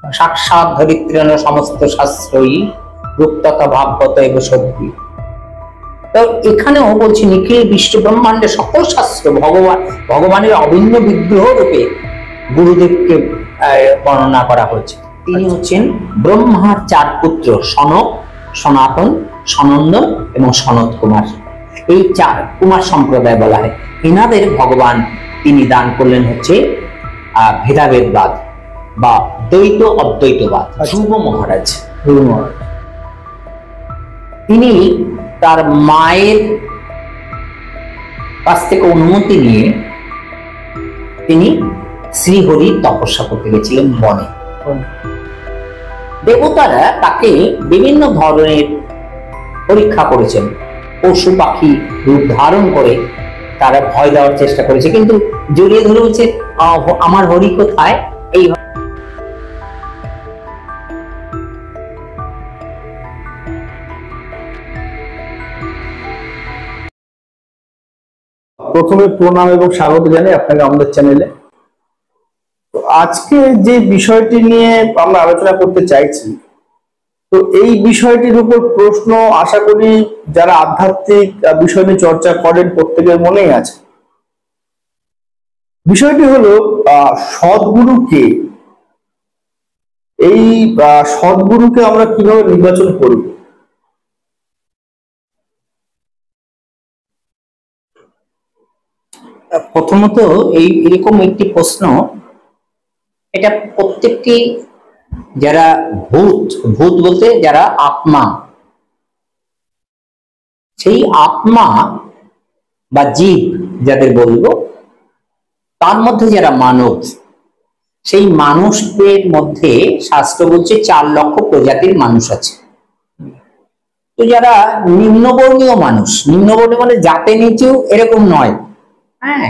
সাক্ষাৎ ধরিত্রেণ সমস্ত শাস্ত্রই রূপতথা ভাবগত এব সত্যি। তো এখানেও বলছি নিখিল বিশ্ব ব্রহ্মাণ্ডের সকল শাস্ত্র ভগবানের অভিন্ন বিগ্রহ রূপে গুরুদেবকে বর্ণনা করা হয়েছে। তিনি হচ্ছেন ব্রহ্মার 4 পুত্র, সনক, সনাতন, সনন্দন এবং সনত কুমার। এই 4 কুমার সম্প্রদায় বলা হয়। এনাদের ভগবান তিনি দান করলেন হচ্ছে ভেদাভেদবাদ বা দ্বৈত অদ্বৈতবাদ। ধ্রুব মহারাজ, তিনি তার মায়ের কাছ থেকে অনুমতি নিয়ে তিনি শ্রীহরির তপস্যা করতে গেছিলেন বনে। দেবতারা তাকে বিভিন্ন ধরনের পরীক্ষা করেছেন, পশু পাখি রূপ ধারণ করে তারা ভয় দেওয়ার চেষ্টা করেছে, কিন্তু জড়িয়ে ধরে বলছে আমার হরি কোথায়। এই প্রথমে প্রণাম এবং স্বাগত জানাই আপনাকে আমাদের চ্যানেলে। তো আজকে যে বিষয়টি নিয়ে আমরা আলোচনা করতে চাইছি, তো এই বিষয়টির উপর প্রশ্ন আশা করি যারা আধ্যাত্মিক বিষয় নিয়ে চর্চা করেন প্রত্যেকের মনেই আছে। বিষয়টি হলো সদ্গুরু কে? এই সদ্গুরুকে আমরা কিভাবে নির্বাচন করব? প্রথমত এরকম একটি প্রশ্ন, এটা প্রত্যেকটি যারা ভূত বলতে যারা আত্মা, সেই আত্মা বা জীব যাদের বলবো, তার মধ্যে যারা মানব, সেই মানুষদের মধ্যে শাস্ত্র বলছে 4 লক্ষ প্রজাতির মানুষ আছে। তো যারা নিম্নবর্ণীয় মানুষ, নিম্নবর্ণীয় মানে জাতে নিচু এরকম নয়, হ্যাঁ,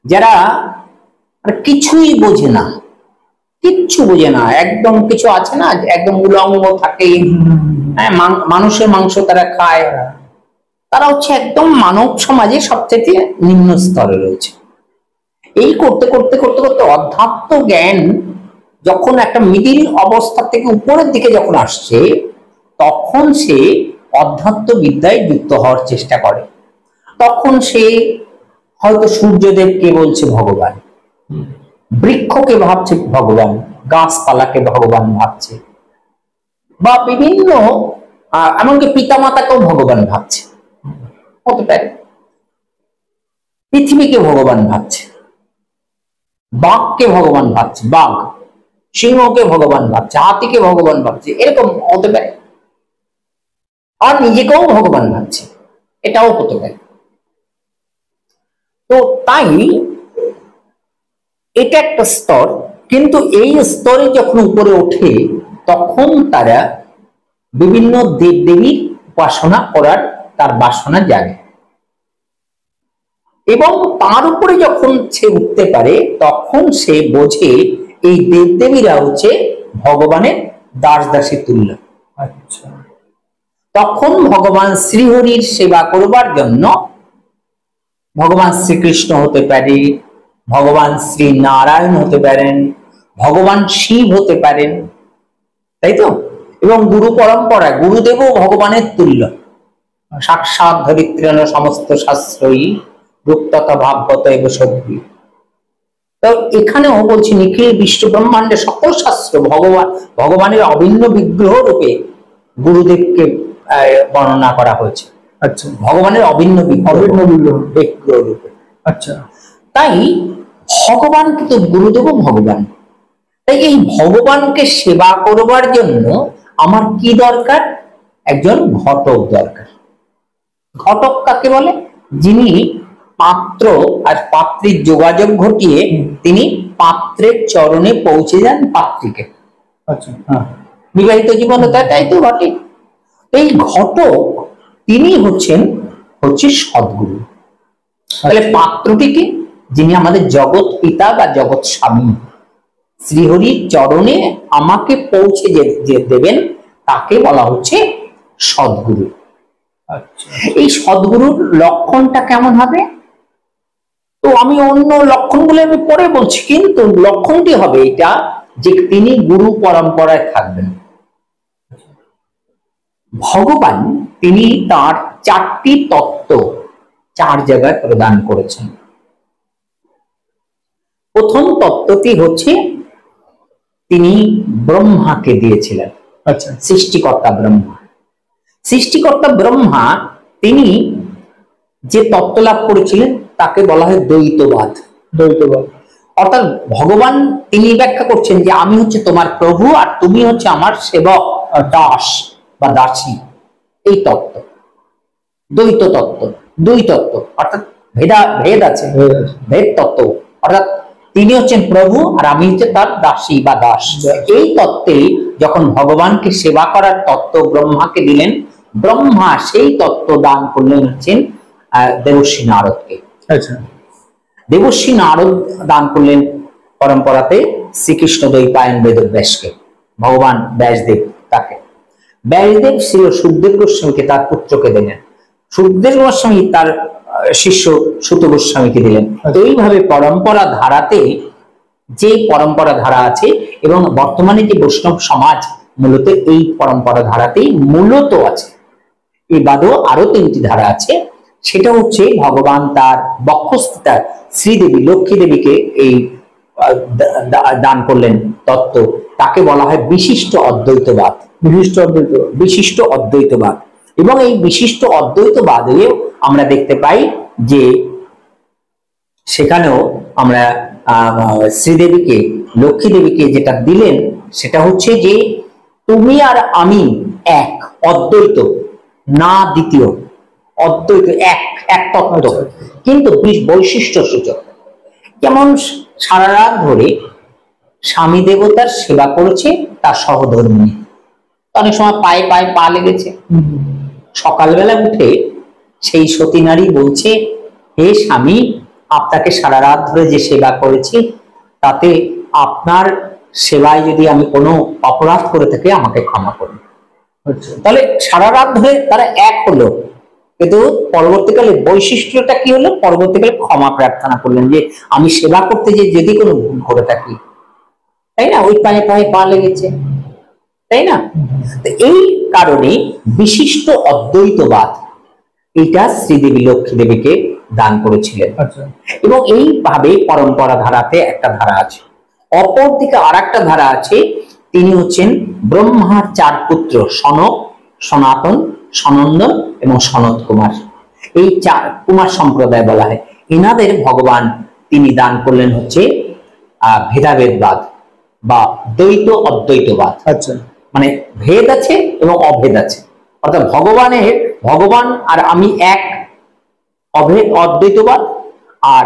যারা কিছুই বোঝে না, কিচ্ছু বোঝে না, একদম কিছু আছে না, একদম উলঙ্গ থাকে, হ্যাঁ, মানুষের মাংস তারা খায়, তারা হচ্ছে একদম মানব সমাজে সবচেয়ে নিম্ন স্তরে রয়েছে। এই করতে করতে করতে করতে অধ্যাত্ম জ্ঞান যখন একটা মিডিল অবস্থা থেকে উপরের দিকে যখন আসছে, তখন সে অধ্যাত্ম বিদ্যায় যুক্ত হওয়ার চেষ্টা করে। তখন সে হয়তো সূর্যদেবকে বলছে ভগবান, বৃক্ষকে ভাবছে ভগবান, গাছপালাকে ভগবান ভাবছে, বা বিভিন্ন এমনকি পিতামাতাকেও ভগবান ভাবছে, হতে পারে পৃথিবীকে ভগবান ভাবছে, বাঘকে ভগবান ভাবছে, বাঘ, সিংহকে ভগবান ভাবছে, হাতিকে ভগবান ভাবছে, এরকম হতে পারে। আর নিজেকেও ভগবান ভাবছে, এটাও হতে পারে। তো তাই এটা একটা স্তর, কিন্তু এই স্তরে যখন উপরে ওঠে তখন তারা বিভিন্ন দেবদেবীর উপাসনা করার তার বাসনা জাগে, এবং তার উপরে যখন সে উঠতে পারে তখন সে বোঝে এই দেবদেবীরা হচ্ছে ভগবানের দাস দাসী তুল্য। আচ্ছা, তখন ভগবান শ্রীহরির সেবা করবার জন্য ভগবান শ্রীকৃষ্ণ হতে পারে, ভগবান শ্রী নারায়ণ হতে পারেন, ভগবান শিব হতে পারেন, তাই তো। এবং গুরু পরম্পরা, গুরুদেবও ভগবানের তুল্য। সাক্ষাৎ ধরিত্রেণ সমস্ত শাস্ত্রই রূপতথা ভাবগত এব সত্যি। তো এখানেও বলছি নিখিল বিশ্ব ব্রহ্মাণ্ডের সকল শাস্ত্র ভগবানের অভিন্ন বিগ্রহ রূপে গুরুদেবকে বর্ণনা করা হয়েছে। আচ্ছা, ভগবানের অভিন্ন বিগ্রহ রূপে। আচ্ছা, তাই ভগবান কিন্তু গুরুদেব ভগবান। তাই এই ভগবানকে সেবা করবার জন্য আমার কি দরকার? একজন ঘটক দরকার। ঘটক কাকে বলে? যিনি পাত্র আর পাত্রীর যোগাযোগ ঘটিয়ে তিনি পাত্রের চরণে পৌঁছে যান পাত্রীকে। আচ্ছা, হ্যাঁ, বিবাহিত জীবনে তাই তো ঘটে। এই ঘটক তিনি হচ্ছে সদ্গুরু। তাহলে পাত্রটিকে, যিনি আমাদের জগৎ পিতা বা জগৎ স্বামী, শ্রীহরির চরণে আমাকে পৌঁছে যে দেবেন, তাকে বলা হচ্ছে সদ্গুরু। আচ্ছা, এই সদ্গুরুর লক্ষণটা কেমন হবে? তো আমি অন্য লক্ষণগুলো আমি পরে বলছি, কিন্তু লক্ষণটি হবে এটা যে তিনি গুরু পরম্পরায় থাকবেন। ভগবান তিনি তার 4টি তত্ত্ব 4 জায়গায় প্রদান করেছেন। প্রথম তত্ত্বটি হচ্ছে তিনি ব্রহ্মাকে দিয়েছিলেন। আচ্ছা, সৃষ্টিকর্তা ব্রহ্মা। সৃষ্টিকর্তা ব্রহ্মা তিনি যে তত্ত্ব লাভ করেছিলেন তাকে বলা হয় দ্বৈতবাদ। দ্বৈতবাদ অর্থাৎ ভগবান তিনি ব্যাখ্যা করছেন যে আমি হচ্ছে তোমার প্রভু আর তুমি হচ্ছে আমার সেবক, দাস বা দাসী। এই তত্ত্ব দ্বৈত তত্ত্ব, দুই তত্ত্ব, অর্থাৎ ভেদ আছে, ভেদ তত্ত্ব, অর্থাৎ তিনি হচ্ছেন প্রভু আর আমি হচ্ছে তার দাসী বা দাস। এই তত্ত্বে যখন ভগবানকে সেবা করার তত্ত্ব ব্রহ্মাকে দিলেন, ব্রহ্মা সেই তত্ত্ব দান করলেন হচ্ছেন দেবর্ষি নারদকে। আচ্ছা, দেবর্ষি নারদ দান করলেন পরম্পরাতে শ্রীকৃষ্ণ দ্বৈপায়ন বেদব্যাসকে, ভগবান ব্যাসদেব তাকে। ব্যাসদেব ছিল সুখদেব গোস্বামীকে তার পুত্রকে দিলেন, সুখদেব গোস্বামী তার শিষ্য সুত গোস্বামীকে দিলেন। এইভাবে পরম্পরা ধারাতে যে পরম্পরা ধারা আছে এবং বর্তমানে যে বৈষ্ণব সমাজ মূলত এই পরম্পরা ধারাতেই মূলত আছে। এই বাদেও আরো 3টি ধারা আছে। সেটা হচ্ছে ভগবান তার বক্ষস্থিতা শ্রীদেবী লক্ষ্মী দেবীকে এই দান করলেন তত্ত্ব, তাকে বলা হয় বিশিষ্ট অদ্বৈতবাদ। বিশিষ্ট অদ্বৈতবাদ। এবং এই বিশিষ্ট অদ্বৈতবাদে আমরা দেখতে পাই যে সেখানেও আমরা শ্রীদেবীকে লক্ষ্মী দেবীকে যেটা দিলেন সেটা হচ্ছে যে তুমি আর আমি এক, অদ্বৈত না দ্বিতীয়, অদ্বৈত এক, এক তত্ত্ব, কিন্তু বৈশিষ্ট্য সূচক। যেমন সারা রাত ধরে স্বামী দেবতার সেবা করেছে তার সহধর্মিনী, অনেক সময় পায়ে পায়ে পা লেগেছে, সকালবেলা উঠে সেই সতী নারী বলছে, হে স্বামী, আপনাকে সারা রাত ধরে যে সেবা করেছি তাতে আপনার সেবায় যদি আমি কোনো অপরাধ করে থাকি আমাকে ক্ষমা করুন। তাহলে সারা রাত ধরে তারা এক হলো, কিন্তু পরবর্তীকালে বৈশিষ্ট্যটা কি হলো, পরবর্তীকালে ক্ষমা প্রার্থনা করলেন যে আমি সেবা করতে যে যদি কোনো ভুল করে থাকি, তাই না, ওই পায়ে পায়ে পা লেগেছে, তাই না। এই কারণে বিশিষ্ট অদ্বৈতবাদ এটা শ্রীদেবী লক্ষ্মী দেবীকে দান করেছিলেন। এবং এইভাবে পরম্পরা ধারাতে একটা ধারা আছে। অপরদিকে আর একটা ধারা আছে, তিনি হচ্ছেন ব্রহ্মার 4 পুত্র সনক, সনাতন, সনন্দন এবং সনত কুমার। এই 4 কুমার সম্প্রদায় বলা হয়। এনাদের ভগবান তিনি দান করলেন হচ্ছে ভেদাভেদবাদ বা দ্বৈত অদ্বৈতবাদ। আচ্ছা, মানে ভেদ আছে এবং অভেদ আছে, অর্থাৎ ভগবান আর আমি এক, অভেদ অদ্বৈতবাদ, আর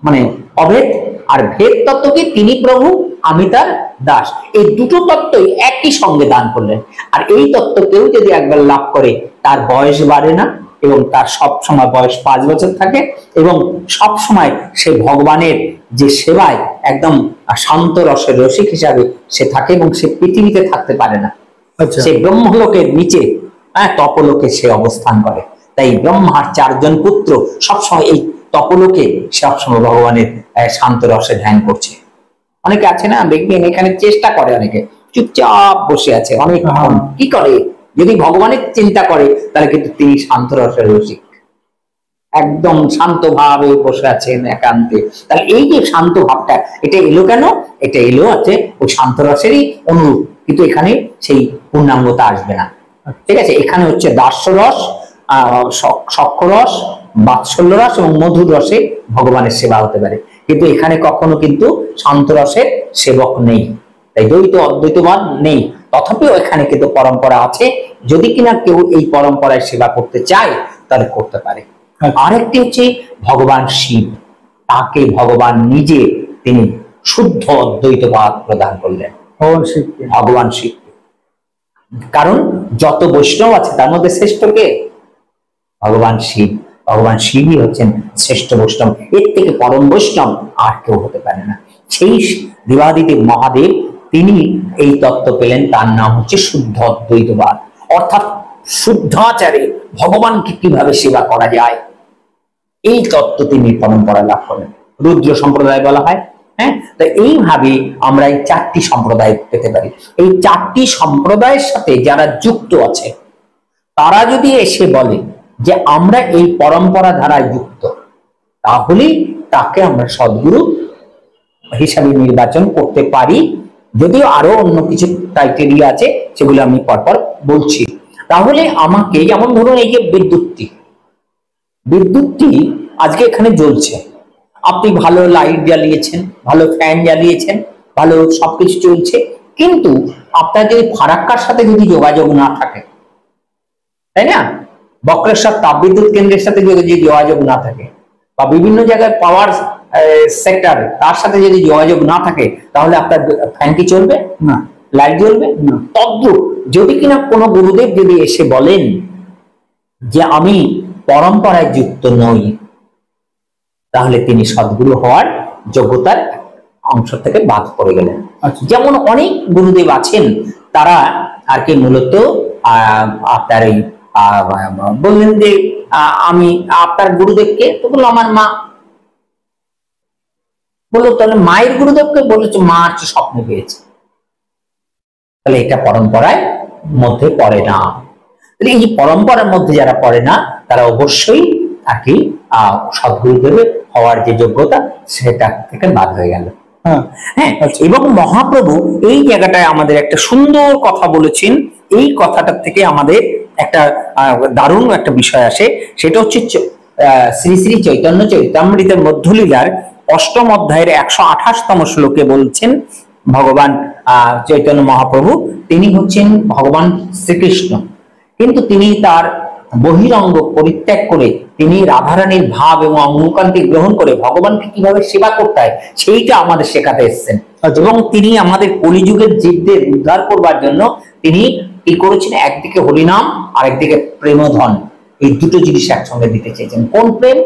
মানে অভেদ আর ভেদ তত্ত্বকে তিনি প্রভু আমি তার দাস, এই দুটো তত্ত্বই একই সঙ্গে দান করলেন। আর এই তত্ত্ব কেউ যদি একবার লাভ করে তার বয়স বাড়ে না এবং তার সব সময় বয়স 5 বছর থাকে এবং সব সময় সে ভগবানের যে সেবায় একদম শান্ত রসের রসিক হিসাবে সে থাকে এবং সে পৃথিবীতে থাকতে পারে না। সে ব্রহ্মলোকের নিচে তপলোকে সে অবস্থান করে। তাই ব্রহ্মার 4 জন পুত্র সবসময় এই তপলোকে সবসময় ভগবানের শান্ত রসে ধ্যান করছে। অনেকে আছে না দেখবেন এখানে চেষ্টা করে, অনেকে চুপচাপ বসে আছে অনেকক্ষণ, কি করে, যদি ভগবানের চিন্তা করে তাহলে কিন্তু তিনি শান্ত রসের রসিক, একদম শান্ত ভাবে বসে আছেন একান্তে। তাহলে এই যে শান্ত ভাবটা এটা এলো কেন, এটা এলো আছে ওই শান্ত রসেরই অনুরূপ, কিন্তু এখানে সেই পূর্ণাঙ্গতা আসবে না। ঠিক আছে, এখানে হচ্ছে দাস্যরস, সক্ষরস, বাৎসল্য রস এবং মধুর রসে ভগবানের সেবা হতে পারে, কিন্তু এখানে কখনো কিন্তু শান্ত রসের সেবক নেই। তাই দ্বৈত অদ্বৈতবাদ নেই, তথাপিও এখানে কিন্তু পরম্পরা আছে। যদি কিনা কেউ এই পরম্পরায় সেবা করতে চায় তাহলে করতে পারে। আরেকটি হচ্ছে ভগবান শিব, তাকে ভগবান নিজে তিনি শুদ্ধ অদ্বৈতবাদ প্রদান করলেন, ভগবান শিব। কারণ যত বৈষ্ণব আছে তার মধ্যে শ্রেষ্ঠ কে? ভগবান শিব। ভগবান শিবই হচ্ছেন শ্রেষ্ঠ বৈষ্ণব, এর থেকে পরম বৈষ্ণব আর কেউ হতে পারে না। সেই দেবাদিদেব মহাদেব তিনি এই তত্ত্ব পেলেন, তার নাম হচ্ছে শুদ্ধ অদ্বৈতবাদ। অর্থাৎ শুদ্ধ আচারে ভগবানকে কিভাবে সেবা করা যায় এই তত্ত্ব তিনি পরম্পরা লাভ করেন। রুদ্র সম্প্রদায় বলা হয়, হ্যাঁ, তো এইভাবে আমরা এই 4টি সম্প্রদায় পেতে পারি। এই 4টি সম্প্রদায়ের সাথে যারা যুক্ত আছে তারা যদি এসে বলে যে আমরা এই পরম্পরা ধারায় যুক্ত, তাহলেই তাকে আমরা সদ্গুরু হিসাবে নির্বাচন করতে পারি। যদিও আরো অন্য কিছু ক্রাইটেরিয়া আছে, সেগুলো আমি পরপর বলছি। তাহলে আমাকে, যেমন ধরুন এই যে বিদ্যুৎটি আজকে এখানে জ্বলছে, আপনি ভালো লাইট জ্বালিয়েছেন, ভালো ফ্যান জ্বালিয়েছেন, ভালো সবকিছু চলছে, কিন্তু আপনার যদি ফারাক্কার সাথে যদি যোগাযোগ না থাকে, তাই না, বক্রেশ্বর তাপবিদ্যুৎ কেন্দ্রের সাথে যদি যোগাযোগ না থাকে, বা বিভিন্ন জায়গায় পাওয়ার সেক্টর তার সাথে যদি যোগাযোগ না থাকে, তাহলে আপনার ফ্যানটি চলবে না, লাইট জ্বলবে না। তদ্রূপ যদি কিনা কোনো গুরুদেব যদি এসে বলেন যে আমি পরম্পরায় যুক্ত নই, তাহলে তিনি সদ্গুরু হওয়ার যোগ্যতার অংশ থেকে বাদ পড়ে গেলেন। যেমন অনেক গুরুদেব আছেন, তারা আর কি মূলত আপনার এই বললেন যে আমি আপনার গুরুদেবকে, তো বললো আমার মা, বললো তাহলে মায়ের গুরুদেবকে, বলেছে মা আর স্বপ্নে পেয়েছে, তাহলে এটা পরম্পরায় মধ্যে পড়ে না। তাহলে এই যে পরম্পরার মধ্যে যারা পড়ে না, তারা অবশ্যই আর কি সদ্গুরুদেবের হওয়ার যে যোগ্যতা, সেটা থেকে বাদ হয়ে গেল। হ্যাঁ, এবং মহাপ্রভু এই জায়গাটায় আমাদের একটা সুন্দর কথা বলেছেন। এই কথাটার থেকে আমাদের একটা দারুণ একটা বিষয় আসে, সেটা হচ্ছে শ্রী শ্রী চৈতন্য চরিতামৃতের মধ্যলীলার 8ম অধ্যায়ের 128তম শ্লোকে বলছেন ভগবান চৈতন্য মহাপ্রভু, তিনি হচ্ছেন ভগবান শ্রীকৃষ্ণ, কিন্তু তিনি তার বহিরঙ্গ পরিত্যাগ করে তিনি রাধারানীর ভাব এবং অঙ্গকান্তি গ্রহণ করে ভগবানকে কিভাবে সেবা করতে হয় সেইটা আমাদের শেখাতে এসেছেন। এবং তিনি আমাদের কলিযুগের জীবদের উদ্ধার করবার জন্য তিনি কি করেছেন, একদিকে হরিনাম আর একদিকে প্রেমধন, এই দুটো জিনিস একসঙ্গে দিতে চেয়েছেন। কোন প্রেম?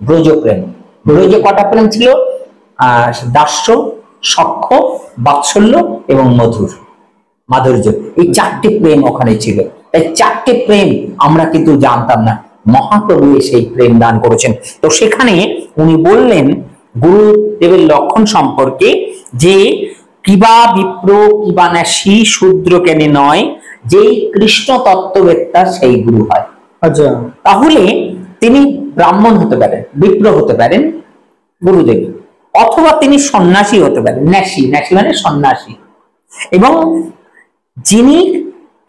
ব্রজ প্রেম। ব্রজে কটা প্রেম ছিল? দাস্য, সখ্য, বাৎসল্য এবং মাধুর্য, এই 4টি প্রেম ওখানে ছিল। এই 4টি প্রেম আমরা কিন্তু জানতাম না, মহাপ্রভু সেই প্রেম দান করেছেন। তো সেখানে উনি বললেন গুরুদেবের লক্ষণ সম্পর্কে যে কিবা বিপ্র কিবা ন্যাসী শূদ্র কেনে নয়, যেই কৃষ্ণ তত্ত্ববেত্তা সেই গুরু হয়। আচ্ছা, তাহলে তিনি ব্রাহ্মণ হতে পারেন, বিপ্র হতে পারেন গুরুদেব, অথবা তিনি সন্ন্যাসী হতে পারেন, ন্যাসী মানে সন্ন্যাসী, এবং যিনি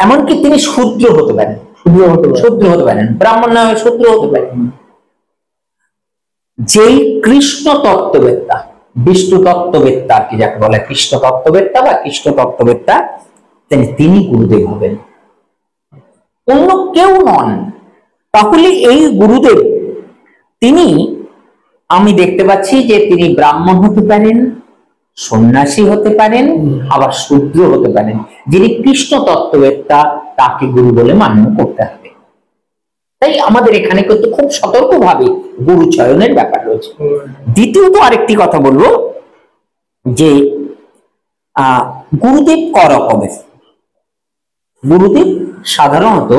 এমনকি তিনি শূদ্র হতে পারেন, শূদ্র হতে পারেন, ব্রাহ্মণ নয় শূদ্র হতে পারেন। যেই কৃষ্ণ তত্ত্ববেত্তা, বিষ্ণু তত্ত্ববেত্তা আর কি যাকে বলে, কৃষ্ণ তত্ত্ববেত্তা বা কৃষ্ণ তত্ত্ববেত্তা, তিনি গুরুদেব হবেন, অন্য কেউ নন। তাহলে এই গুরুদেব তিনি, আমি দেখতে পাচ্ছি যে তিনি ব্রাহ্মণ হতে পারেন, সন্ন্যাসী হতে পারেন, আবার শূদ্র হতে পারেন। যিনি কৃষ্ণ তত্ত্ববেত্তা তাকে গুরু বলে মান্য করতে হবে। তাই আমাদের এখানে কিন্তু খুব সতর্কভাবে গুরু চয়নের ব্যাপার রয়েছে। দ্বিতীয়ত আরেকটি কথা বলবো যে গুরুদেব করকমের। গুরুদেব সাধারণত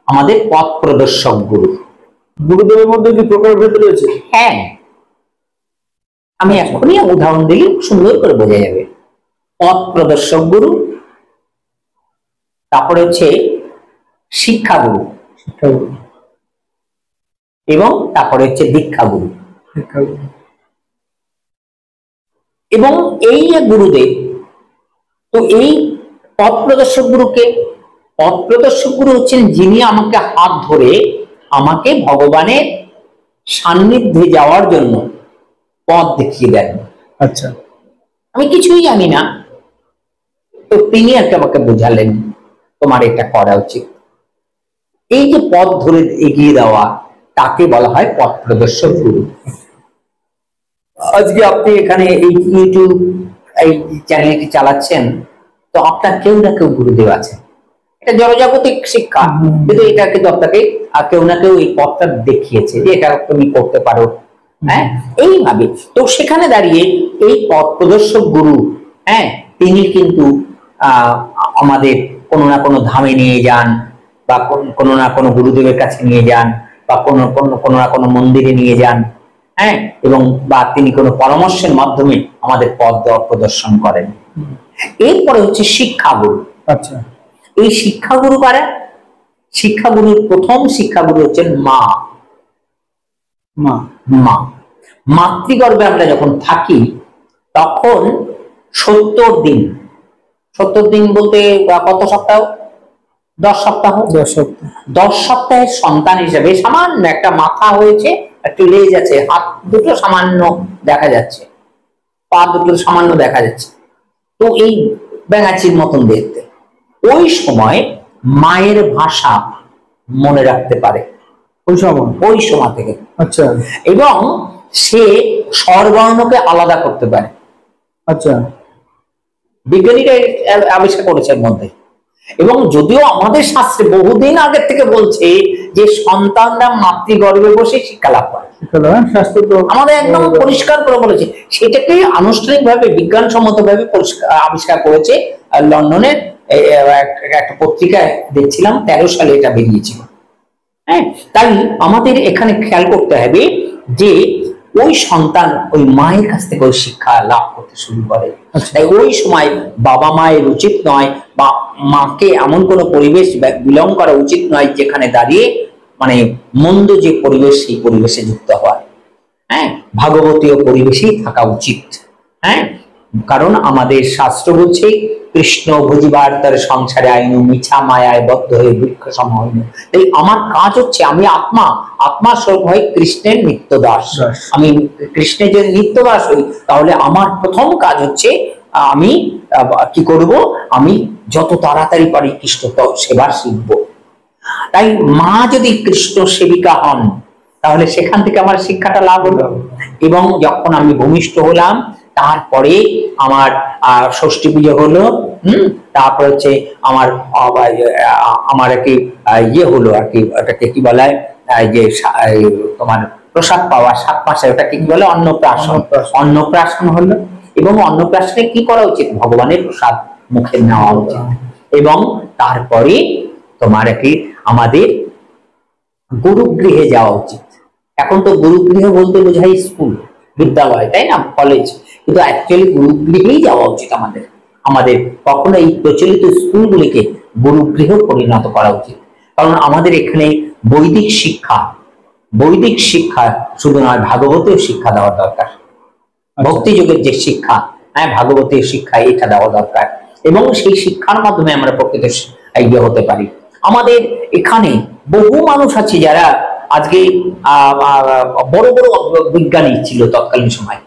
আমাদের পথ প্রদর্শক গুরু। গুরুদেবের মধ্যে কি প্রকারভেদ রয়েছে? হ্যাঁ, আমি এখনই উদাহরণ দিলে সুন্দর করে বোঝা যাবে। পথ প্রদর্শক গুরু, তারপরে হচ্ছে শিক্ষা গুরু, এবং তারপরে হচ্ছে দীক্ষা গুরু। এবং এই যে গুরুদেব, তো এই পথ প্রদর্শক গুরুকে, পথ প্রদর্শক গুরু হচ্ছেন যিনি আমাকে হাত ধরে আমাকে ভগবানের সান্নিধ্যে যাওয়ার জন্য পথ দেখিয়ে দেন। আচ্ছা, আমি কিছুই জানি না, তো তিনি আর কি আমাকে বোঝালেন তোমার এটা করা উচিত। এই যে পথ ধরে এগিয়ে দেওয়া, তাকে বলা হয় পথ প্রদর্শক গুরু। আজকে আপনি এখানে এই ইউটিউব এই চ্যানেলটি চালাচ্ছেন, তো আপনার কেউ না কেউ গুরুদেব আছে, এটা জড়জাগতিক শিক্ষা, কিন্তু এটা কিন্তু আপনাকে কেউ না কেউ এই পথটা দেখিয়েছে যে এটা তুমি করতে পারো। হ্যাঁ, এইভাবে তো সেখানে দাঁড়িয়ে এই পথ প্রদর্শক গুরু, হ্যাঁ, তিনি কিন্তু আমাদের কোনো না কোনো ধামে নিয়ে যান, বা কোনো না কোনো গুরুদেবের কাছে নিয়ে যান, বা কোনো না কোনো মন্দিরে নিয়ে যান। হ্যাঁ, এবং বা তিনি কোনো পরামর্শের মাধ্যমে আমাদের পথ প্রদর্শন করেন। এরপরে হচ্ছে শিক্ষাগুরু। আচ্ছা, এই শিক্ষাগুরু কারা? শিক্ষাগুরুর প্রথম শিক্ষাগুরু হচ্ছেন মা। মা মা মাতৃগর্ভে আমরা যখন থাকি তখন 70 দিন, 70 দিন বলতে কত সপ্তাহ? 10 সপ্তাহ। 10 সপ্তাহ। 10 সপ্তাহের সন্তান হিসেবে সামান্য একটা মাথা হয়েছে, একটু লেজ আছে, হাত দুটো সামান্য দেখা যাচ্ছে, পা দুটো সামান্য দেখা যাচ্ছে, তো এই ব্যাঙাচির মতন দেখতে। ওই সময় মায়ের ভাষা মনে রাখতে পারে, ওই সময় থেকে। আচ্ছা, এবং সে স্বরবর্ণকে আলাদা করতে পারে। আচ্ছা, বিজ্ঞানীরা আবিষ্কার করেছে এর মধ্যে। এবং যদিও আমাদের শাস্ত্রে বহুদিন আগের থেকে বলছে যে সন্তানরা মাতৃগর্ভে বসে শিক্ষা লাভ করে, শাস্ত্র তো আমাদের একদম পরিষ্কার করে বলেছে। সেটাকে আনুষ্ঠানিকভাবে বিজ্ঞানসম্মত ভাবে আবিষ্কার করেছে লন্ডনের একটা পত্রিকায় দেখছিলাম, 13 সালে এটা বেরিয়েছিল। হ্যাঁ, তাই আমাদের এখানে খেয়াল করতে হবে যে ওই সন্তান ওই মায়ের কাছ থেকে ওই শিক্ষা লাভ করতে শুরু করে। তাই ওই সময় বাবা মায়ের উচিত নয়, বা মাকে এমন কোনো পরিবেশ বিলং করা উচিত নয় যেখানে দাঁড়িয়ে মানে মন্দ যে পরিবেশ সেই পরিবেশে যুক্ত হয়। হ্যাঁ, ভাগবতীয় পরিবেশেই থাকা উচিত। হ্যাঁ, কারণ আমাদের শাস্ত্র বলছে কৃষ্ণ ভজিবার তার সংসারে আইনু মিছা মায়ায় বদ্ধ হয়ে বৃক্ষ সম হইনু। তাই আমার কাজ হচ্ছে, আমি আত্মা স্বরূপ হই কৃষ্ণের নিত্যদাস। আমি কৃষ্ণের যদি নিত্যদাস হই তাহলে আমার প্রথম কাজ হচ্ছে আমি কি করব, আমি যত তাড়াতাড়ি পারি কৃষ্ণ সেবা শিখব। তাই মা যদি কৃষ্ণ সেবিকা হন তাহলে সেখান থেকে আমার শিক্ষাটা লাভ হলো। এবং যখন আমি ভূমিষ্ঠ হলাম তারপরে আমার ষষ্ঠী পুজো হলো, তারপর হচ্ছে আমার কি ইয়ে হলো আর কি, ওটাকে কি বলে যে তোমার প্রসাদ পাওয়া 7 মাসে, ওটাকে কি বলে অন্নপ্রাশন। অন্নপ্রাশন হলো, এবং অন্নপ্রাশনে কি করা উচিত? ভগবানের প্রসাদ মুখে নেওয়া উচিত। এবং তারপরে তোমার কি আমাদের গুরুগৃহে যাওয়া উচিত। এখন তো গুরুগৃহ বলতে বোঝায় স্কুল, বিদ্যালয়, তাই না, কলেজ, কিন্তু অ্যাকচুয়ালি গুরুগৃহেই যাওয়া উচিত আমাদের। কখনো এই প্রচলিত স্কুলগুলিকে গুরুগৃহ পরিণত করা উচিত। কারণ আমাদের এখানে বৈদিক শিক্ষা শুধু নয়, ভাগবতীয় শিক্ষা দেওয়া দরকার। ভক্তি যুগের যে শিক্ষা, হ্যাঁ, ভাগবতীয় শিক্ষা, এটা দেওয়া দরকার। এবং সেই শিক্ষার মাধ্যমে আমরা প্রকৃত ইয়ে হতে পারি। আমাদের এখানে বহু মানুষ আছে যারা আজকে বড় বড় বিজ্ঞানী ছিল তৎকালীন সময়।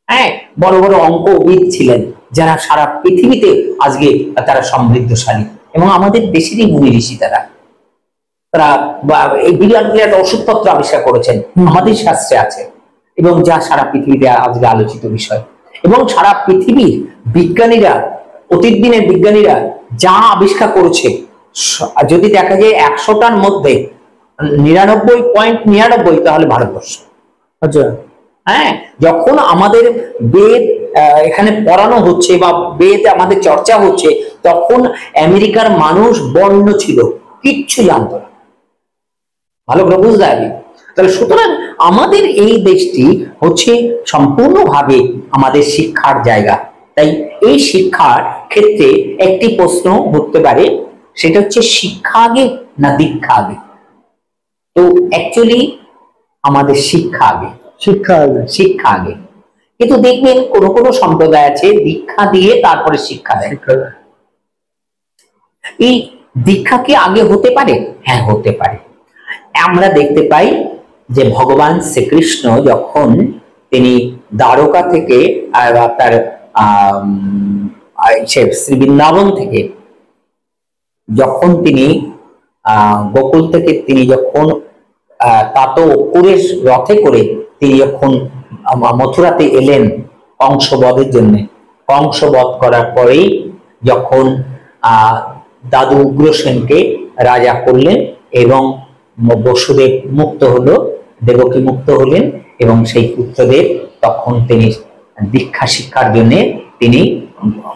হ্যাঁ, বড় বড় অঙ্কবিদ ছিলেন যারা সারা পৃথিবীতে আজকে তারা সমৃদ্ধশালী, এবং আমাদের দেশেরই মুনি ঋষি তারা এই বিরাট বিরাট ওষুধপত্র আবিষ্কার করেছেন, আমাদের শাস্ত্রে আছে, এবং যা সারা পৃথিবীতে আজকে আলোচিত বিষয়। এবং সারা পৃথিবীর বিজ্ঞানীরা, অতীত দিনের বিজ্ঞানীরা যা আবিষ্কার করেছে, যদি দেখা যায় 100টার মধ্যে 99.99 তাহলে ভারতবর্ষ। আচ্ছা, হ্যাঁ, যখন আমাদের বেদ এখানে পড়ানো হচ্ছে বা বেদ আমাদের চর্চা হচ্ছে, তখন আমেরিকার মানুষ বর্ণ ছিল, কিচ্ছু জানতো না, ভালো করে বুঝতে হবে। তাহলে সুতরাং আমাদের এই দেশটি হচ্ছে সম্পূর্ণভাবে আমাদের শিক্ষার জায়গা। তাই এই শিক্ষার ক্ষেত্রে একটি প্রশ্ন উঠতে পারে, সেটা হচ্ছে শিক্ষা আগে না দীক্ষা আগে? তো অ্যাকচুয়ালি আমাদের শিক্ষা আগে। কিন্তু দেখবেন কোন কোন সম্প্রদায় আছে দীক্ষা দিয়ে তারপরে শিক্ষা দেয়। এই দীক্ষা কি আগে হতে পারে? হ্যাঁ, হতে পারে। আমরা দেখতে পাই যে ভগবান শ্রীকৃষ্ণ যখন তিনি দ্বারকা থেকে তার শ্রী বৃন্দাবন থেকে যখন তিনি গোকুল থেকে তিনি যখন তাত অপুরের রথে করে তিনি যখন মথুরাতে এলেন কংসবধের জন্য, কংসবধ করার পরেই যখন দাদু উগ্রসেনকে রাজা করলেন এবং বসুদেব মুক্ত হলো, দেবকী মুক্ত হলেন, এবং সেই পুত্রদেব তখন তিনি দীক্ষা শিক্ষার জন্য তিনি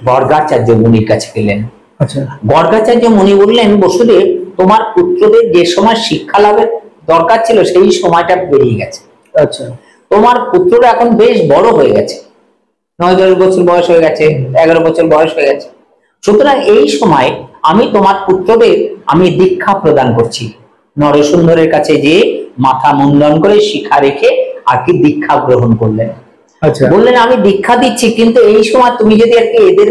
গর্গাচার্য মুনির কাছে গেলেন। আচ্ছা, গর্গাচার্য মুনি বললেন, বসুদেব, তোমার পুত্রদের যে সময় শিক্ষা লাভের দরকার ছিল সেই সময়টা বেরিয়ে গেছে। আচ্ছা, তোমার পুত্রটা এখন বেশ বড় হয়ে গেছে, 9-10 বছর বয়স হয়ে গেছে, 11 বছর বয়স হয়ে গেছে। সুতরাং এই সময় আমি তোমার পুত্রদের আমি দীক্ষা প্রদান করছি। নরসুন্দরের কাছে যে মাথা মুন্ডন করে শিখা রেখে আর কি দীক্ষা গ্রহণ করলেন। আচ্ছা, বললেন আমি দীক্ষা দিচ্ছি, কিন্তু এই সময় তুমি যদি আর কি এদের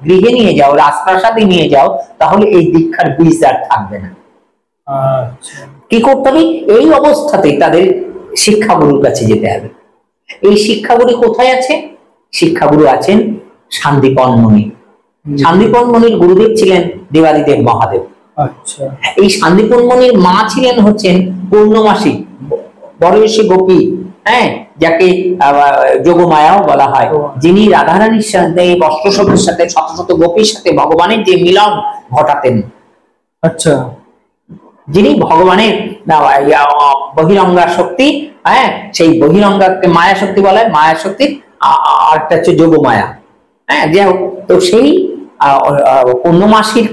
গৃহে নিয়ে যাও, রাজপ্রাসাদে নিয়ে যাও, তাহলে এই দীক্ষার বীজ আর থাকবে না। কি করতে হবে? এই অবস্থাতেই তাদের শিক্ষাগুরুর কাছে যেতে হবে। এই শিক্ষাগুরু কোথায় আছে? শিক্ষাগুরু আছেন শান্তিপন মুনি। শান্তিপন মুনির গুরুদেব ছিলেন দেবাদিদেব মহাদেব। আচ্ছা, এই শান্তিপন মুনির মা ছিলেন হচ্ছেন পূর্ণমাসী বরয়সী গোপী, হ্যাঁ, যাকে যোগমায়াও বলা হয়, যিনি রাধারানীর সাথে বস্ত্রশোভের সাথে শত শত গোপীর সাথে ভগবানের যে মিলন ঘটাতেন। আচ্ছা, যিনি ভগবানের বহিরঙ্গা শক্তি, হ্যাঁ, সেই বহিরঙ্গাকে মায়া শক্তি বলা হয়, মায়া শক্তি আরেকটা হচ্ছে যোগমায়া। হ্যাঁ, যাই হোক, তো সেই পূর্ণমাসীর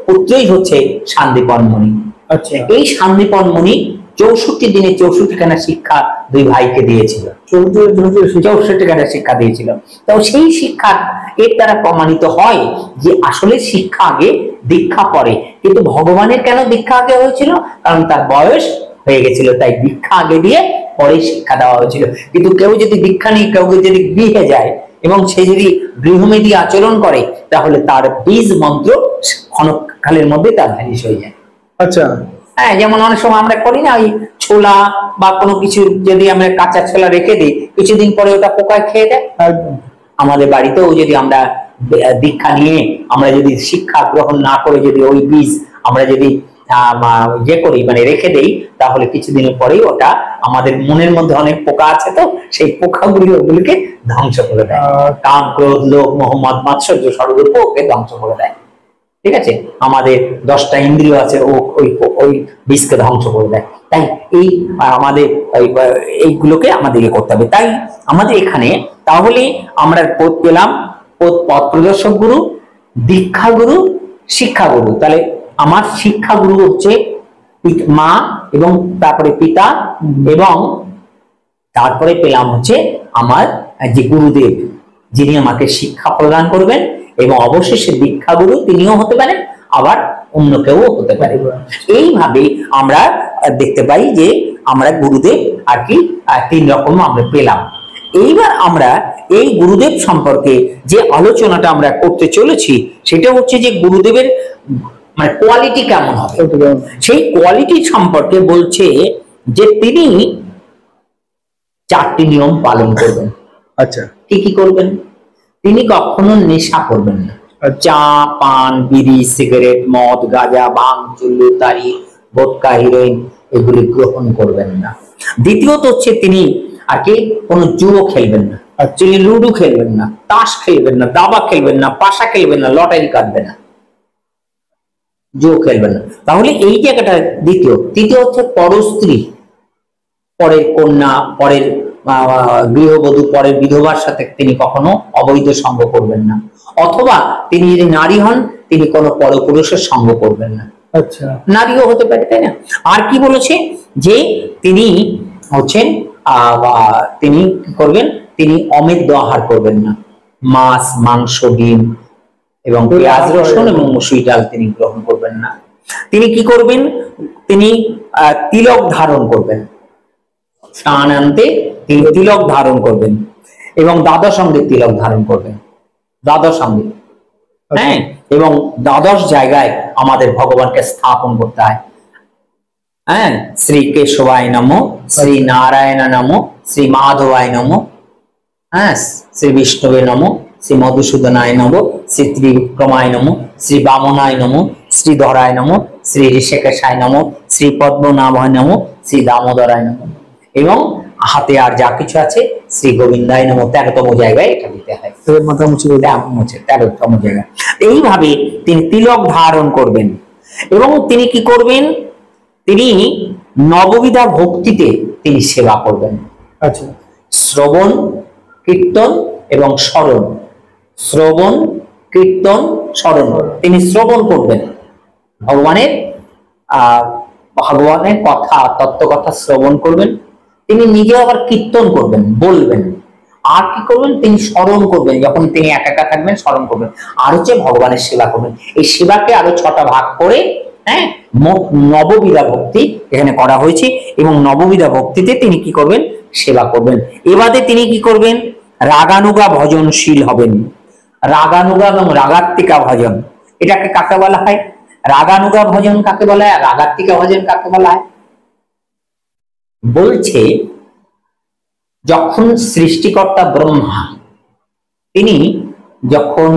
পুত্রই হচ্ছে শান্তিপন মুনি। আচ্ছা, এই শান্তিপন মুনি 64 দিনে 64 খানা শিক্ষা দুই ভাইকে দিয়েছিল, 64 খানা শিক্ষা দিয়েছিল। তো সেই শিক্ষা এর দ্বারা প্রমাণিত হয় যে আসলে শিক্ষা আগে দীক্ষা পরে। কিন্তু ভগবানের কেন দীক্ষা আগে হয়েছিল? কারণ তার বয়স হয়ে গেছিল, তাই দীক্ষা আগে দিয়ে পরে শিক্ষা দেওয়া হয়েছিল। কিন্তু কেউ যদি দীক্ষা নিয়ে কেউ যদি গৃহে যায় এবং সে যদি গৃহমেধি আচরণ করে, তাহলে তার বীজ মন্ত্র ক্ষণকালের মধ্যে তার ভ্যানিশ হয়ে যায়। আচ্ছা, হ্যাঁ, যেমন অনেক সময় আমরা করি না, ওই ছোলা বা কোনো কিছু যদি আমরা কাঁচা ছোলা রেখে দিই, কিছুদিন পরে ওটা পোকায় খেয়ে দেয়। আমাদের বাড়িতেও যদি আমরা দীক্ষা নিয়ে আমরা যদি শিক্ষা গ্রহণ না করে যদি ওই বীজ আমরা যদি ইয়ে করি, মানে রেখে দেই, তাহলে কিছুদিনের পরেই ওটা আমাদের মনের মধ্যে অনেক পোকা আছে, তো সেই পোকাগুলি ওগুলিকে ধ্বংস করে দেয়। কাম, ক্রোধ, লোভ, মোহ, মদ, মাৎসর্য সর্বরূপ ওকে ধ্বংস করে দেয়। ঠিক আছে, আমাদের 10টা ইন্দ্রিয় আছে, ও ওই বীজকে ধ্বংস করে দেয়। তাই এই আমাদের এইগুলোকে আমাদের করতে হবে। তাই আমাদের এখানে তাহলে আমরা পথ পেলাম, পথ প্রদর্শক গুরু, দীক্ষা গুরু, শিক্ষা গুরু। তাহলে আমার শিক্ষা গুরু হচ্ছে মা, এবং তারপরে পিতা, এবং তারপরে পেলাম হচ্ছে আমার যে গুরুদেব, যিনি আমাকে শিক্ষা প্রদান করবেন, এবং অবশেষে দীক্ষা গুরু তিনিও হতে পারেন, আবার অন্য কেউ হতে পারে। এইভাবে আমরা দেখতে পাই যে আমরা গুরুদেব আর কি 3 রকম আমরা পেলাম। এইবার আমরা এই গুরুদেব সম্পর্কে যে আলোচনাটা আমরা করতে চলেছি, সেটা হচ্ছে যে গুরুদেবের মানে কোয়ালিটি কেমন হবে, সেই কোয়ালিটি সম্পর্কে বলছে যে তিনি 4টি নিয়ম পালন করবেন। আচ্ছা, কি কি করবেন? তিনি কখনো নেশা করবেন না। চা, পান, বিড়ি, সিগারেট, মদ, গাঁজা, ভাং, চুল্লু, তারি, ভোটকা, হিরোইন এগুলি গ্রহণ করবেন না। দ্বিতীয়ত হচ্ছে তিনি আর কি কোনো জুয়ো খেলবেন না, তিনি লুডো খেলবেন না, তাস খেলবেন না, দাবা খেলবেন না, পাশা খেলবেন না, লটারি কাটবেন না, জুয়ো খেলবেন না। তাহলে এই জায়গাটা দ্বিতীয়। তৃতীয় হচ্ছে পরস্ত্রী, পরের কন্যা, পরের গৃহবধূ, পরের বিধবার সাথে তিনি কখনো অবৈধ সঙ্গ করবেন না, অথবা তিনি যদি নারী হন তিনি কোনো পরপুরুষের সঙ্গ করবেন না। আচ্ছা, নারীও হতে পারে, তাই না? আর কি বলেছে যে তিনি হচ্ছেন তিনি কি করবেন? তিনি অমেদ্য আহার করবেন না, মাছ, মাংস, ডিম এবং পেঁয়াজ, রসুন এবং মসুরি ডাল তিনি গ্রহণ করবেন না। তিনি কি করবেন? তিনি তিলক ধারণ করবেন, স্নানান্তে তিনি তিলক ধারণ করবেন, এবং দ্বাদশ অঙ্গে তিলক ধারণ করবেন, দ্বাদশ অঙ্গে। হ্যাঁ, এবং দ্বাদশ জায়গায় আমাদের ভগবানকে স্থাপন করতে হয়। হ্যাঁ, শ্রী কেশবায় নমো, শ্রী নারায়ণ নমো, শ্রী মাধবায় নমো, হ্যাঁ, শ্রী বিষ্ণুবে নমো, শ্রী মধুসূদনায় নমো, শ্রী ত্রিবিক্রমায় নমো, শ্রী বামনায় নমো, শ্রী ধরায় নমো, শ্রী ঋষিকেশায় নমো, শ্রী পদ্মনাভায় নমো, শ্রী দামোদরায় নমো, এবং হাতে আর যা কিছু আছে শ্রী গোবিন্দায় নমো 13তম জায়গায় এটা দিতে হয়, মাথা মুছে 13তম জায়গায়। এইভাবে তিনি তিলক ধারণ করবেন, এবং তিনি কি করবেন? তিনি নববিধা ভক্তিতে তিনি সেবা করবেন। আচ্ছা, শ্রবণ, কীর্তন এবং স্মরণ, শ্রবণ, কীর্তন, স্মরণ, তিনি শ্রবণ করবেন ভগবানের কথা, তত্ত্ব কথা শ্রবণ করবেন। তিনি নিজে আবার কীর্তন করবেন, বলবেন, আর কি করবেন, তিনি স্মরণ করবেন, যখন তিনি একা একা থাকবেন স্মরণ করবেন, আর হচ্ছে ভগবানের সেবা করবেন। এই সেবাকে আরো 6টা ভাগ করে, হ্যাঁ, মোট নববিধা ভক্তি এখানে করা হয়েছে। এবং নববিধা ভক্তিতে তিনি কি করবেন, সেবা করবেন। এবারে তিনি কি করবেন, রাগানুগা ভজনশীল হবেন। রাগানুগা এবং রাগাত্মিকা ভজন, এটাকে কাকে বলা হয়, রাগানুগা ভজন কাকে বলা হয়, রাগাত্মিকা ভজন কাকে বলা হয়? বলছে যখন সৃষ্টিকর্তা ব্রহ্মা তিনি যখন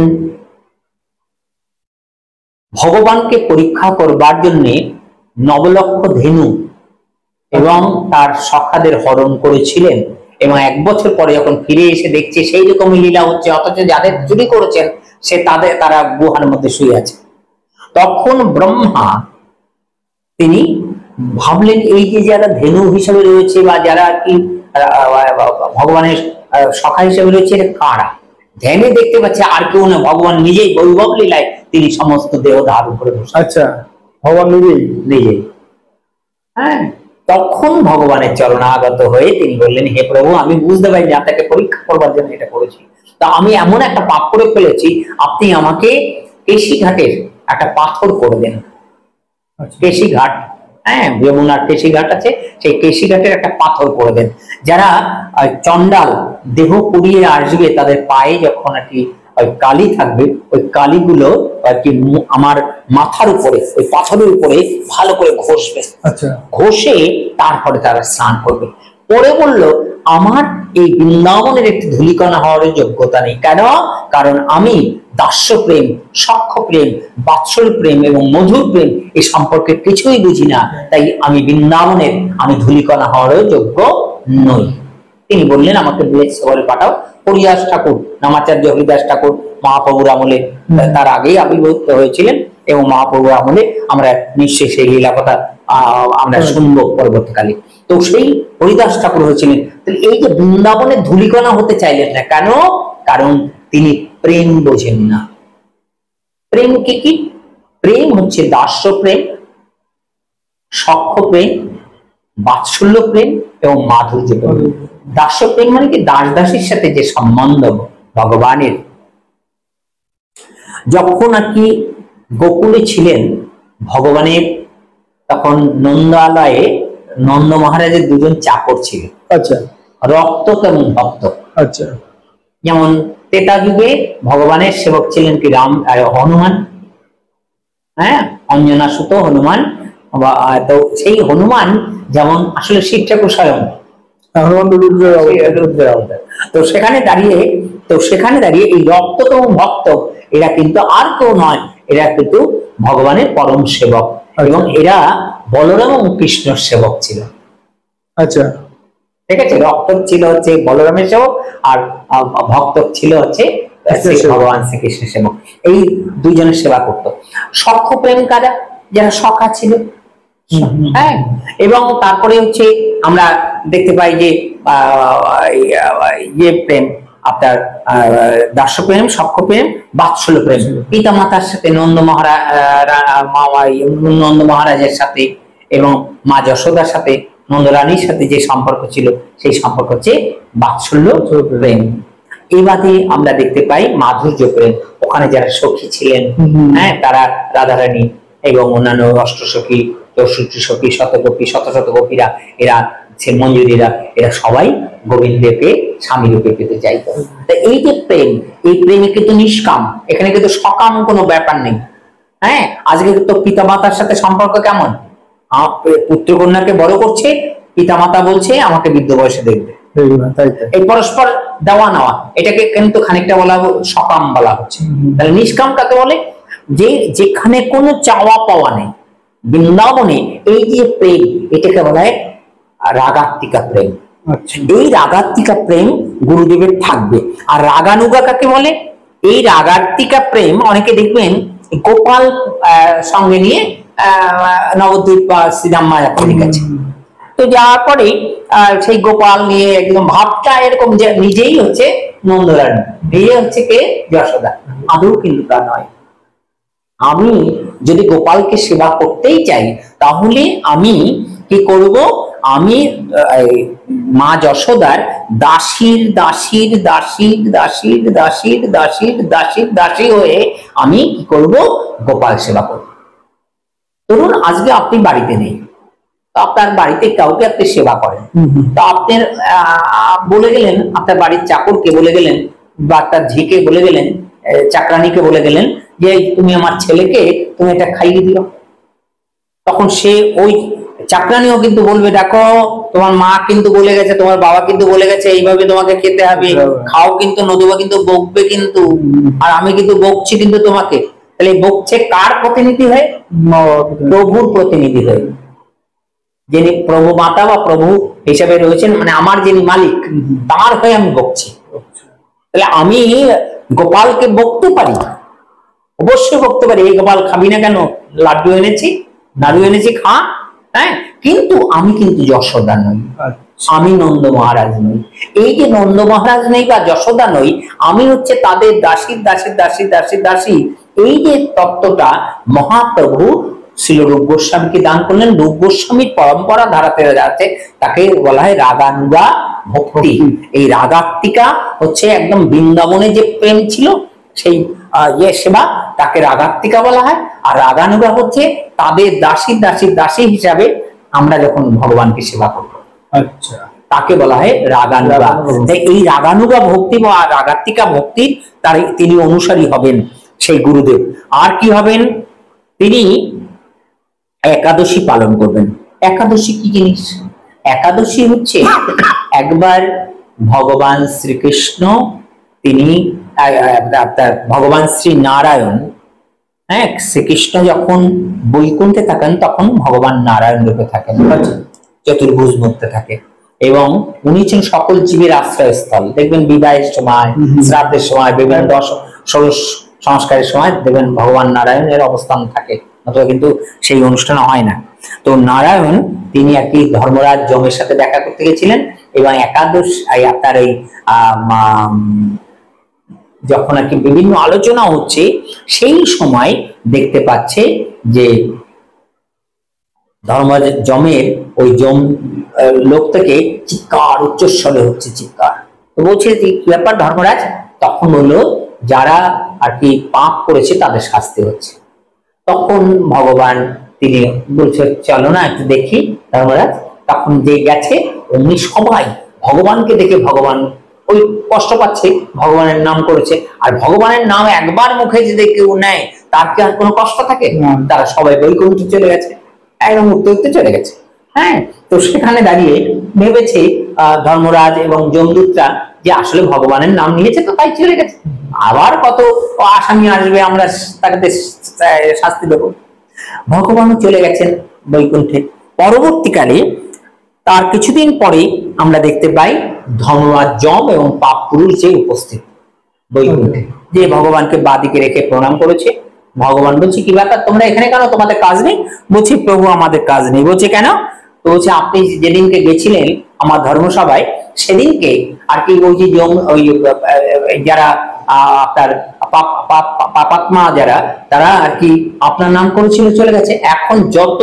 ভগবানকে পরীক্ষা করবার জন্য 9 লক্ষ ধেনু এবং তার সখাদের হরণ করেছিলেন, এবং 1 বছর পরে যখন ফিরে এসে দেখছে সেই রকমই লীলা হচ্ছে, অথচ যাদের চুরি করেছেন তারা গুহার মধ্যে শুয়ে আছে, তখন ব্রহ্মা তিনি ভাবলেন এই যে যারা ধেনু হিসেবে রয়েছে বা যারা কি ভগবানের সখা হিসেবে রয়েছে এটা কারা? ধ্যানে দেখতে পাচ্ছে আর কেউ না, ভগবান নিজেই বৈভব লীলায় তিনি সমস্ত দেহ ধারণ করে বসে। আচ্ছা, ভগবান নিজেই। হ্যাঁ, তখন ভগবানের চরণাগত হয়ে তিনি বললেন, হে প্রভু, আমি বুঝতে পারি যে আপনাকে পরীক্ষা করবার জন্য এটা করেছি, তা আমি এমন একটা পাপ করে ফেলেছি, আপনি আমাকে কেশি ঘাটের একটা পাথর করে দেন। কেশি ঘাট, হ্যাঁ, যমুনার কেশি ঘাট আছে, সেই কেশি ঘাটের একটা পাথর করে দেন। যারা চন্ডাল দেহ পুড়িয়ে আসবে তাদের পায়ে যখন আর কি ওই কালি থাকবে, ওই কালিগুলো আর কি আমার মাথার উপরে ওই পাথরের উপরে ভালো করে ঘষবে। আচ্ছা, ঘষে তারপরে তারা স্নান করবে। পরে বলল, আমার এই বৃন্দাবনের একটি ধূলিকণা হওয়ার যোগ্যতা নেই। কেন? কারণ আমি দাস্য প্রেম, সখ্য প্রেম, বাৎসল প্রেম এবং মধুর প্রেম এই সম্পর্কে কিছুই বুঝি না, তাই আমি বৃন্দাবনের আমি ধূলিকণা হওয়ারও যোগ্য নই। তিনি বললেন, আমাকে বলে পাঠাও। হরিদাস ঠাকুর, নামাচার্য হরিদাস ঠাকুর মহাপ্রভুর আমলে, তার আগেই আবির্ভূত হয়েছিলেন, এবং মহাপ্রভুর আমলে আমরা নিশ্চয়ই সেই লীলা কথা আমরা শুনবো পরবর্তীকালে। তো সেই হরিদাস ঠাকুর হয়েছিলেন। এই যে বৃন্দাবনের ধূলিকণা হতে চাইলেন না, কেন? কারণ তিনি প্রেম বোঝেন না। প্রেম কি? প্রেম হচ্ছে দাস্য প্রেম, সখ্য প্রেম, বাৎসল্য প্রেম এবং মাধুর্য প্রেম। দাস্য প্রেম মানে কি? দাস দাসীর সাথে যে সম্বন্ধ ভগবানের। যখন আর কি গোকুলে ছিলেন ভগবানের, তখন নন্দালয়ে নন্দ মহারাজের 2জন চাকর ছিল। আচ্ছা, রক্তক এবং ভক্তক। আচ্ছা, যেমন ত্রেতা যুগে ভগবানের সেবক ছিলেন কি রাম, হনুমান, হ্যাঁ, অঞ্জনা সুত হনুমান। তো সেই হনুমান যেমন আসলে শিব ঠাকুর স্বয়ং, তো সেখানে দাঁড়িয়ে এই রক্তক এবং ভক্তক এরা কিন্তু আর কেউ নয়, এরা কিন্তু ভগবানের পরম সেবক, এবং এরা বলরাম এবং কৃষ্ণের সেবক ছিল। আচ্ছা, ঠিক আছে, রক্তক ছিল হচ্ছে বলরামের সেবক, আর ভক্তক ছিল হচ্ছে ভগবান শ্রীকৃষ্ণের সেবক। এই 2জনের সেবা করতো। সখ্য প্রেম কারা? যারা সখা ছিল, হ্যাঁ। এবং তারপরে হচ্ছে আমরা দেখতে পাই যে ইয়ে প্রেম, আপনার দাস্য প্রেম, সখ্য প্রেম, বাৎসল্য প্রেম। পিতা মাতার সাথে নন্দ মহারাজের সাথে এবং মা যশোদার সাথে, নন্দ রানীর সাথে যে সম্পর্ক ছিল সেই সম্পর্ক হচ্ছে বাৎসল্য প্রেম। এবারে আমরা দেখতে পাই মাধুর্য প্রেম। ওখানে যারা সখী ছিলেন, হ্যাঁ, তারা রাধারানী এবং অন্যান্য অষ্টসখী, 64 সখী, শতগোপী, শত শত গোপীরা, এরা মঞ্জুরিরা, এরা সবাই গোবিন্দকে স্বামী রূপে পেতে চাইতো। এই যে প্রেম, এই প্রেমে কিন্তু নিষ্কাম, এখানে কিন্তু সকাম কোনো ব্যাপার নেই। হ্যাঁ, আজকে তো পিতা মাতার সাথে সম্পর্ক কেমন? পুত্র কন্যাকে বড় করছে, পিতা মাতা বলছে আমাকে বৃদ্ধ বয়সে দেখবে, এই পরস্পর দেওয়া নেওয়া, এটাকে কিন্তু খানিকটা বলা সকাম বলা হচ্ছে। তাহলে নিষ্কাম কাকে বলে? যে যেখানে কোনো চাওয়া পাওয়া নেই। বৃন্দাবনে এই যে প্রেম, এটাকে বলা হয় রাগাত্মিকা প্রেম। এই রাগাত্মিকা প্রেম গুরুদেবের থাকবে। আর রাগানুগা কাকে বলে? এই রাগাত্মিকা প্রেম অনেকে দেখবেন গোপাল সঙ্গে নিয়ে নবদ্বীপ বা শ্রীরাম মায়াপুরী গেছে, তো যাওয়ার পরে সেই গোপাল নিয়ে একদম ভাবটা এরকম যে নিজেই হচ্ছে নন্দরানী, নিজে হচ্ছে কে? যশোদা। আদৌ কিন্তু তা নয়। আমি যদি গোপালকে সেবা করতেই চাই, তাহলে আমি কি করব? আমি মা যশোদার দাসীর দাসীর দাসীর দাসীর দাসীর দাসীর দাসীর দাসী হয়ে আমি কি করব, গোপাল সেবা করব। ধরুন আজকে আপনি বাড়িতে নেই, তো আপনার বাড়িতে কাউকে আপনি সেবা করেন, তো আপনার বলে গেলেন, আপনার বাড়ির চাকরকে বলে গেলেন বা তার ঝিকে বলে গেলেন, চাকরানিকে বলে গেলেন যে তুমি আমার ছেলেকে তুমি এটা খাইয়ে দিও। তখন সে ওই চাকরানিও কিন্তু বলবে, দেখো তোমার মা কিন্তু বলে গেছে, তোমার বাবা কিন্তু বলে গেছে এইভাবে তোমাকে খেতে হবে, খাও কিন্তু, নতুবা কিন্তু বকবে কিন্তু, আর আমি কিন্তু বকছি কিন্তু তোমাকে। তাহলে বকছে কার প্রতিনিধি হয়ে? প্রভুর প্রতিনিধি হয়ে, যিনি প্রভু মাতা বা প্রভু হিসেবে রয়েছেন, মানে আমার যিনি মালিক তার হয়ে আমি বকছি। তাহলে আমি গোপালকে বকতে পারি, অবশ্যই বকতে পারি, এই গোপাল খাবি না কেন, লাড্ডু এনেছি, নাড়ু এনেছি, খা। হ্যাঁ, কিন্তু আমি কিন্তু যশোদা নই, আমি নন্দ মহারাজ নই। এই যে নন্দ মহারাজ নই বা যশোদা নই, আমি হচ্ছে তাদের দাসী দাসী দাসী দাসী দাসী। এই যে তত্ত্বটা মহাপ্রভু শ্রী রূপ গোস্বামীকে দান করলেন। রূপ গোস্বামীর পরম্পরা ধারাতে যাচ্ছে, তাকে বলা হয় রাগানুগা ভক্তি। এই রাগাত্মিকা হচ্ছে একদম বৃন্দাবনে যে প্রেম ছিল সেই সেবা, তাকে রাগাত্মিকা বলা হয়। আর রাগানুগা হচ্ছে তাদের দাসী দাসী দাসী হিসাবে আমরা যখন ভগবানকে সেবা করবো, আচ্ছা, তাকে বলা হয় রাগানুগা। এই রাগানুগা ভক্তি বা রাগাত্মিকা ভক্তির তার তিনি অনুসারী হবেন সেই গুরুদেব। আর কি হবেন, তিনি একাদশী পালন করবেন। একাদশী কি জিনিস? একাদশী হচ্ছে একবার ভগবান শ্রীকৃষ্ণ, তিনি ভগবান শ্রী নারায়ণ, হ্যাঁ, শ্রীকৃষ্ণ যখন বৈকুণ্ঠে থাকেন তখন ভগবান নারায়ণ রূপে থাকেন, চতুর্ভুজ মূর্তে থাকে, এবং উনি ছিলেন সকল জীবের আশ্রয়স্থল। দেখবেন বিবাহের সময়, শ্রাদ্ধের সময়, বিভিন্ন ষোড়শ সংস্কারের সময় দেখবেন ভগবান নারায়ণের অবস্থান থাকে, অথবা কিন্তু সেই অনুষ্ঠান হয় না। তো নারায়ণ তিনি আর কি ধর্মরাজ যমের সাথে দেখা করতে গেছিলেন, এবং একাদশ আপনার এই যখন আর কি বিভিন্ন আলোচনা হচ্ছে, সেই সময় দেখতে পাচ্ছে যে ধর্মরাজ যমের ওই যম লোক থেকে চিৎকার, উচ্চস্বরে হচ্ছে চিৎকার। তো বলছে কি ব্যাপার ধর্মরাজ? তখন বললো যারা আর কি পাপ করেছে তাদের শাস্তি হচ্ছে। তখন ভগবান তিনি বলছে চলো না একটু দেখি ধর্মরাজ। তখন যে গেছে অমনি সবাই ভগবানকে দেখে, ভগবান ওই কষ্ট পাচ্ছে, ভগবানের নাম করেছে, আর ভগবানের নাম একবার মুখে যদি কেউ নেয় তার কি আর কোনো কষ্ট থাকে? তারা সবাই বৈকুণ্ঠে চলে গেছে, একদম উঠতে উঠতে চলে গেছে। হ্যাঁ, তো সেখানে দাঁড়িয়ে ভেবেছে ধর্মরাজ এবং যমদূতরা যে আসলে ভগবানের নাম নিয়েছে তো তাই চলে গেছে, আবার কত আসামি আসবে, আমরা তাকে শাস্তি দেবো। ভগবানও চলে গেছেন বৈকুণ্ঠে। পরবর্তীকালে তার কিছুদিন পরে আমরা দেখতে পাই ধর্মরাজ যম এবং পাপ পুরুষ যে উপস্থিত বৈকুণ্ঠে, যে ভগবানকে বাদিকে রেখে প্রণাম করেছে। ভগবান বলছে কি ব্যাপার, তোমরা এখানে কেন, তোমাদের কাজ নেই? বলছি প্রভু আমাদের কাজ নেই। বলছে কেন? তো বলছে আপনি যেদিনকে গেছিলেন আমার ধর্মসভায়, সেদিনকে আর কি ওই যে ওই যারা আপনার পাপাত্মা যারা, তারা আর কি আপনার নাম করেছিল, চলে গেছে। এখন যত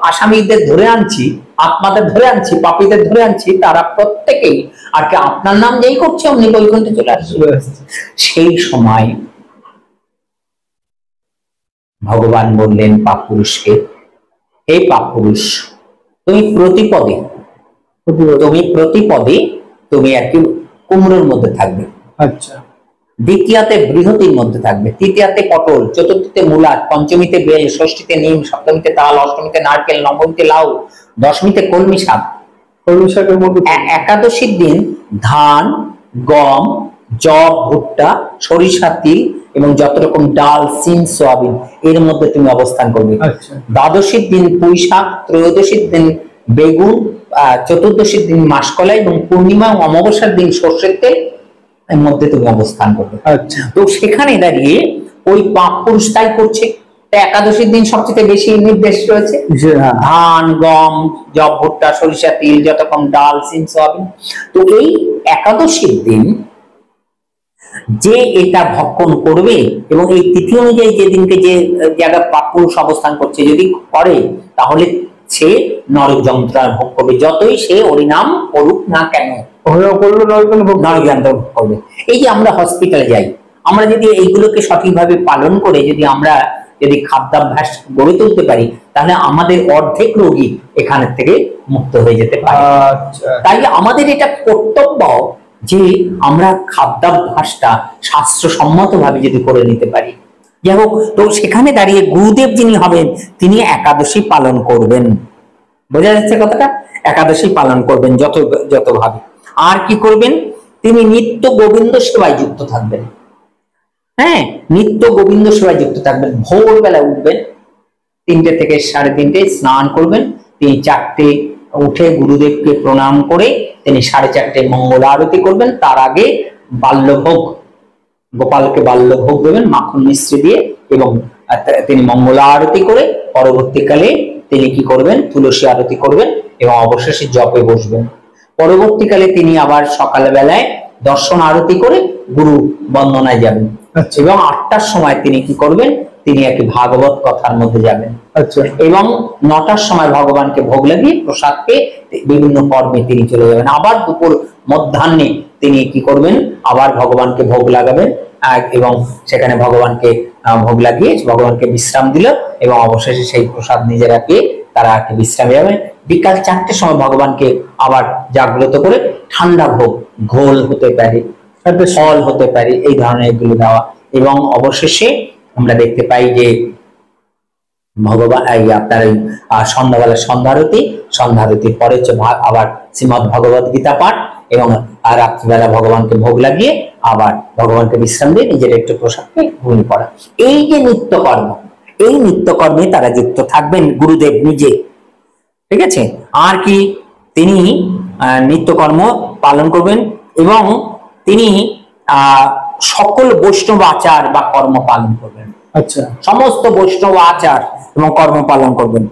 আসামিদের ধরে আনছি, আত্মাদের ধরে আনছি, পাপীদের ধরে আনছি, তারা প্রত্যেকেই আর কি আপনার নাম যেই করছে অমনি বৈকুণ্ঠে চলে আসছে। সেই সময় ভগবান বললেন পাপ পুরুষকে, এই পাপ পুরুষ তুমি প্রতিপদে তুমি আর কি কুমড়োর মধ্যে থাকবে। আচ্ছা, দ্বিতীয়াতে বৃহতির মধ্যে থাকবে, তৃতীয়াতে পটল, চতুর্থীতে মূলা, পঞ্চমীতে বেল, ষষ্ঠীতে নিম, সপ্তমীতে তাল, অষ্টমীতে নারকেল, নবমীতে লাউ, দশমীতে কলমি শাক। কলমি শাকের মধ্যে একাদশীর দিন ধান, গম, জব, ভুট্টা, সরিষা, তিল এবং যত রকম ডাল, সিম, সোয়াবিন এর মধ্যে তুমি অবস্থান করবে। দ্বাদশীর দিন পুঁই শাক, ত্রয়োদশীর দিন বেগুন, চতুর্দশীর দিন মাসকলাই এবং পূর্ণিমা ও অমাবস্যার দিন সর্ষের তেল এর মধ্যে তুমি অবস্থান করবে। তো সেখানে দাঁড়িয়ে ওই পাপ পুরুষ তাই করছে। একাদশীর দিন সবচেয়ে বেশি নির্দেশ রয়েছে ধান, গম, জব, ভুট্টা, সরিষা, তিল, যত রকম ডাল, সিম, সোয়াবিন। তো এই একাদশীর দিন যে এটা ভক্ষণ করবে এবং এই তিথি অনুযায়ী যেদিনকে যে জায়গা পাপ পুরুষ অবস্থান করছে যদি করে, তাহলে সে নরক যন্ত্রণা ভোগ করবে, যতই সে হরিনাম করুক না কেন নরক যন্ত্রণা ভোগ করবে। এই যে আমরা হসপিটালে যাই, আমরা যদি এইগুলোকে সঠিকভাবে পালন করে যদি খাদ্যাভ্যাস গড়ে তুলতে পারি, তাহলে আমাদের অর্ধেক রোগী এখান থেকে মুক্ত হয়ে যেতে পারে। তাই আমাদের এটা কর্তব্য যে আমরা খাদ্যাভ্যাসটা শাস্ত্রসম্মত ভাবে যদি করে নিতে পারি। যাই হোক, তো সেখানে দাঁড়িয়ে গুরুদেব যিনি হবেন তিনি একাদশী পালন করবেন, বোঝা যাচ্ছে কথাটা? একাদশী পালন করবেন যত ভাবে। আর কি করবেন? তিনি নিত্য গোবিন্দ সেবায় যুক্ত থাকবেন। হ্যাঁ, নিত্য গোবিন্দ সেবায় যুক্ত থাকবেন। ভোরবেলা উঠবেন, 3টে থেকে 3:30 স্নান করবেন, তিনি 4টে উঠে গুরুদেবকে প্রণাম করে তিনি 4:30 মঙ্গল আরতি করবেন। তার আগে বাল্যভোগ, গোপালকে বাল্যভোগ দেবেন মাখন মিশ্রি দিয়ে, এবং তিনি মঙ্গল আরতি করে পরবর্তীকালে তিনি কি করবেন? তুলসী আরতি করবেন এবং অবশেষে জপে বসবেন। পরবর্তীকালে তিনি আবার সকালবেলায় দর্শন আরতি করে গুরু বন্দনায় যাবেন। এবং 8টার সময় তিনি কি করবেন? তিনি একটি ভাগবত কথার মধ্যে যাবেন। এবং 9টার সময় ভগবানকে ভোগ লাগিয়ে প্রসাদ পেয়ে বিভিন্ন কর্মে তিনি চলে যাবেন। আবার দুপুর মধ্যাহ্নে তিনি কি করবেন? আবার ভগবানকে ভোগ লাগাবেন এবং সেখানে ভগবানকে ভোগ লাগিয়ে ভগবানকে বিশ্রাম দিল এবং অবশেষে সেই প্রসাদ নিজেরা পেয়ে তারা বিশ্রামে যাবেন। বিকাল 4টের সময় ভগবানকে আবার জাগ্রত করে ঠান্ডা ভোগ, ঘোল হতে পারে, ফল হতে পারে, এই ধরনের এগুলো দেওয়া। এবং অবশেষে আমরা দেখতে পাই যে ভগবান আপনার সন্ধ্যাবেলা সন্ধ্যারতির পরে হচ্ছে আবার শ্রীমদ ভগবত গীতা পাঠ এবং রাত্রিবেলা ভগবানকে ভোগ লাগিয়ে আবার ভগবানকে বিশ্রাম দিয়ে নিজের একটু প্রসাদ পেয়ে ঘুমিয়ে পড়া। এই যে নিত্যকর্ম, এই নিত্যকর্মে তারা যুক্ত থাকবেন গুরুদেব নিজে। ঠিক আছে? আর কি? তিনি নিত্যকর্ম পালন করবেন এবং তিনি সকল বৈষ্ণব আচার বা কর্ম পালন করবেন। সমস্ত বৈষ্ণব আচার এবং কর্ম পালন করবেন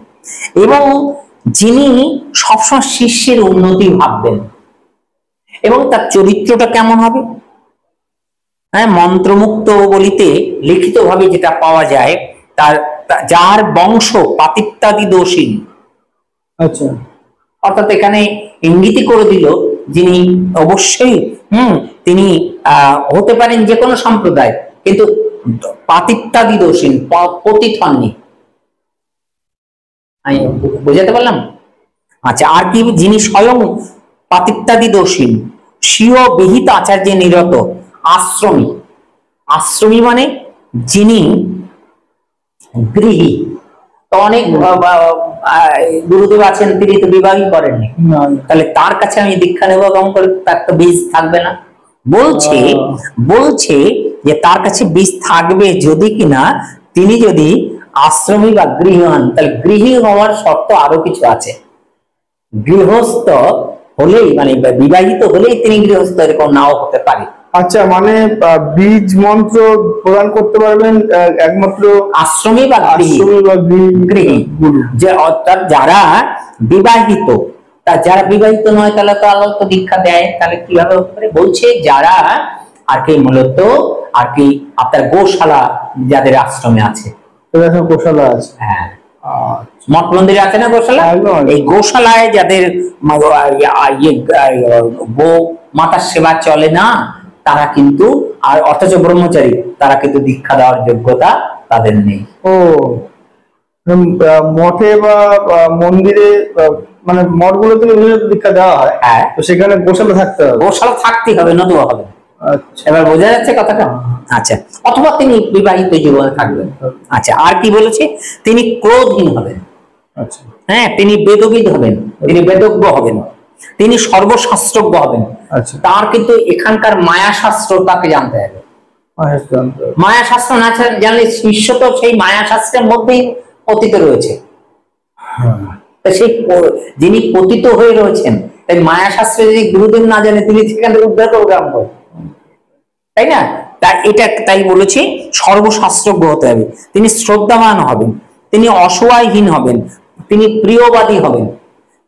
এবং যিনি সবসময় শিষ্যের উন্নতি ভাববেন। এবং তার চরিত্রটা কেমন হবে? হ্যাঁ, মন্ত্রমুক্ত বলিতে লিখিত ভাবে যেটা পাওয়া যায়, তার যার বংশ পাতিত্যাদি দোষীন। অর্থাৎ এখানে ইঙ্গিতই করে দিল যিনি অবশ্যই তিনি হতে পারেন যে কোনো সম্প্রদায়, কিন্তু পাতিত্যাদি দোষীন, পতিত হননি। আমি বুঝাতে পারলাম? আচ্ছা, আর কি? যিনি স্বয়ং পাতিত্যাদি দোষীন, স্বীয় বিহিত আচার্যে নিরত, আশ্রমী। আশ্রমী মানে যিনি গৃহী। তো অনেক গুরুদেব আছেন তিনি তো বিবাহই করেননি, তাহলে তার কাছে আমি দীক্ষা নেবো কেমন করে? তার তো বীজ থাকবে না। বলছে যে তার কাছে বীজ থাকবে যদি কিনা তিনি যদি আশ্রমী বা গৃহী হন। তাহলে গৃহী হওয়ার শর্ত আরো কিছু আছে। গৃহস্থ হলেই মানে বিবাহিত হলেই তিনি গৃহস্থ, এরকম নাও হতে পারে। আচ্ছা, মানে বীজ মন্ত্র প্রদান করতে পারবেন একমাত্র আশ্রমী বা গৃহী। যে অর্থাৎ যারা বিবাহিত, যারা বিবাহিত নয় তাহলে তো আল্লাহ তো দীক্ষা দেয়, তাহলে কিভাবে হতে পারে? বলছে যারা আর কি মূলত আর কি আপনার গোশালা যাদের আশ্রমে আছে, গোশালা আছে, হ্যাঁ, মঠ মন্দিরে আছে না গোশালা, এই গোশালায় যাদের গো মাতার সেবা চলে না, তারা কিন্তু আর অথচ ব্রহ্মচারী, তারা কিন্তু দীক্ষা দেওয়ার যোগ্যতা তাদের নেই। মঠে বা মন্দিরে মানে মঠগুলোতে দীক্ষা দেওয়া হয়, হ্যাঁ, তো সেখানে গোশালা থাকতে হবে, গোশালা থাকতেই হবে, নতুবা হবে। এবার বোঝা যাচ্ছে কথাটা? আচ্ছা, অথবা তিনি বিবাহিত জীবনে থাকবেন। আচ্ছা, আর কি বলেছে? তিনি ক্রোধহীন হবেন। আচ্ছা, হ্যাঁ, তিনি বেদবিদ হবেন, তিনি বেদজ্ঞ হবেন, তিনি সর্বশাস্ত্রজ্ঞ হবেন। আচ্ছা, তার কিন্তু এখানকার মায়া শাস্ত্র তাকে জানতে হবে। মায়া শাস্ত্র না জানলে শিষ্য তো সেই মায়া শাস্ত্রের মধ্যেই পতিত রয়েছে। সেই যিনি পতিত হয়ে রয়েছেন, তাই মায়া শাস্ত্রে যদি গুরুদেব না জানে তিনি সেখান থেকে উদ্ধার করবে, তাই না? তাই বলেছি সর্বশাস্ত্রজ্ঞ হতে হবে, তিনি শ্রদ্ধাবান হবেন, তিনি অসহায়হীন হবেন, তিনি প্রিয়বাদী হবেন,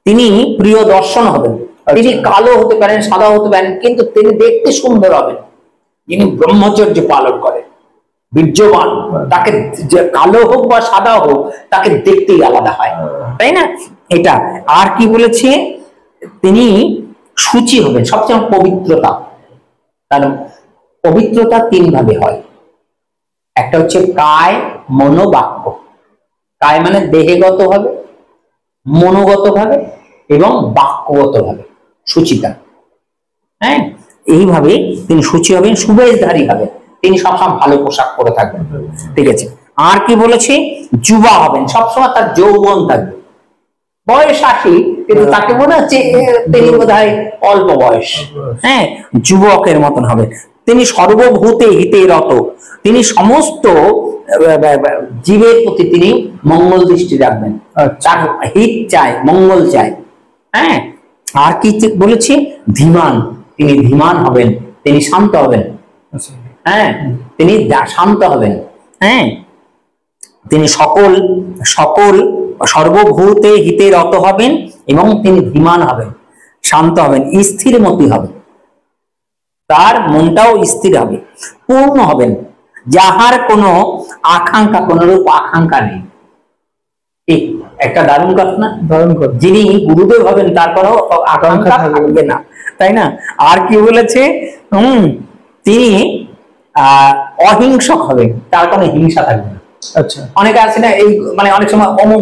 তিনি প্রিয় দর্শন হবেন, তিনি কালো হতে পারেন, সাদা হতে পারেন, কিন্তু তিনি দেখতে সুন্দর হবেন, যিনি ব্রহ্মচর্য পালন করেন, বীর্যবান, তাকে কালো হোক বা সাদা হোক তাকে দেখতেই আলাদা হয়, তাই না? এটা আর কি বলেছে, তিনি শুচি হবেন, সবচেয়ে পবিত্রতা। কারণ পবিত্রতা তিন ভাবে হয়, একটা হচ্ছে কায়, মনো, বাক্য। কায় মানে দেহগত ভাবে, মনোগত ভাবে এবং বাক্যগত ভাবে শুচিতা। হ্যাঁ, এইভাবে তিনি শুচি হবেন, সুবেশধারী হবেন, তিনি সবসময় ভালো পোশাক পরে থাকবেন। ঠিক আছে, আর কি বলেছে, যুবা হবেন, সবসময় তার যৌবন থাকবে। বয়স 80 কিন্তু তাকে মনে হচ্ছে তিনি বোধহয় অল্প বয়স। হ্যাঁ, যুবকের মতন হবে। তিনি সর্বভূতে হিতে রত, তিনি সমস্ত জীবের প্রতি তিনি মঙ্গল দৃষ্টি রাখবেন, তার হিত চায়, মঙ্গল চায়। হ্যাঁ, আর কি বলেছি, ধীমান, তিনি ধীমান হবেন, তিনি শান্ত হবেন। হ্যাঁ, তিনি শান্ত হবেন। হ্যাঁ, তিনি সকল সকল সর্বভূতে হিতে রত হবেন এবং তিনি ধীমান হবেন, শান্ত হবেন, স্থিরমতি হবেন, তার মনটাও স্থির হবে, পূর্ণ হবেন, যাহার কোনো আকাঙ্ক্ষা, কোনরূপ আকাঙ্ক্ষা নেই। একটা দারুণ কথা না? দারুণ কথা। যিনি গুরুদেব হবেন তার কোনো আকাঙ্ক্ষা থাকবে না, তাই না? আর কি বলেছে, তিনি অহিংসক হবেন, তার কোনো হিংসা থাকবে না। আচ্ছা, অনেকে আছে না, এই মানে অনেক সময় অমুক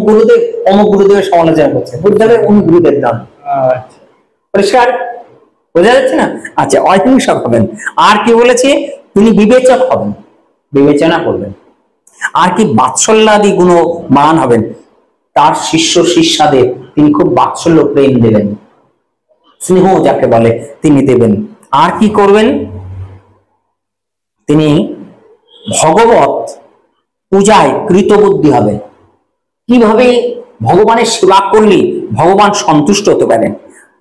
গুরুদেবের সমালোচনা করছে, বুঝতে অমুক গুরুদেব নাম, পরিষ্কার বোঝা যাচ্ছে না? আচ্ছা, অহিংসক হবেন। আর কি বলেছে, তিনি বিবেচক হবেন, বিবেচনা করবেন। আর কি, বাৎসল্যাদি গুণ মান হবেন, তার শিষ্য শিষ্যাদের তিনি খুব বাৎসল্য প্রেম দেবেন, স্নেহ যাকে বলে তিনি দেবেন। আর কি করবেন, তিনি ভগবত পূজায় কৃতবুদ্ধি হবেন। কিভাবে ভগবানের সেবা করলে ভগবান সন্তুষ্ট হতে পারেন,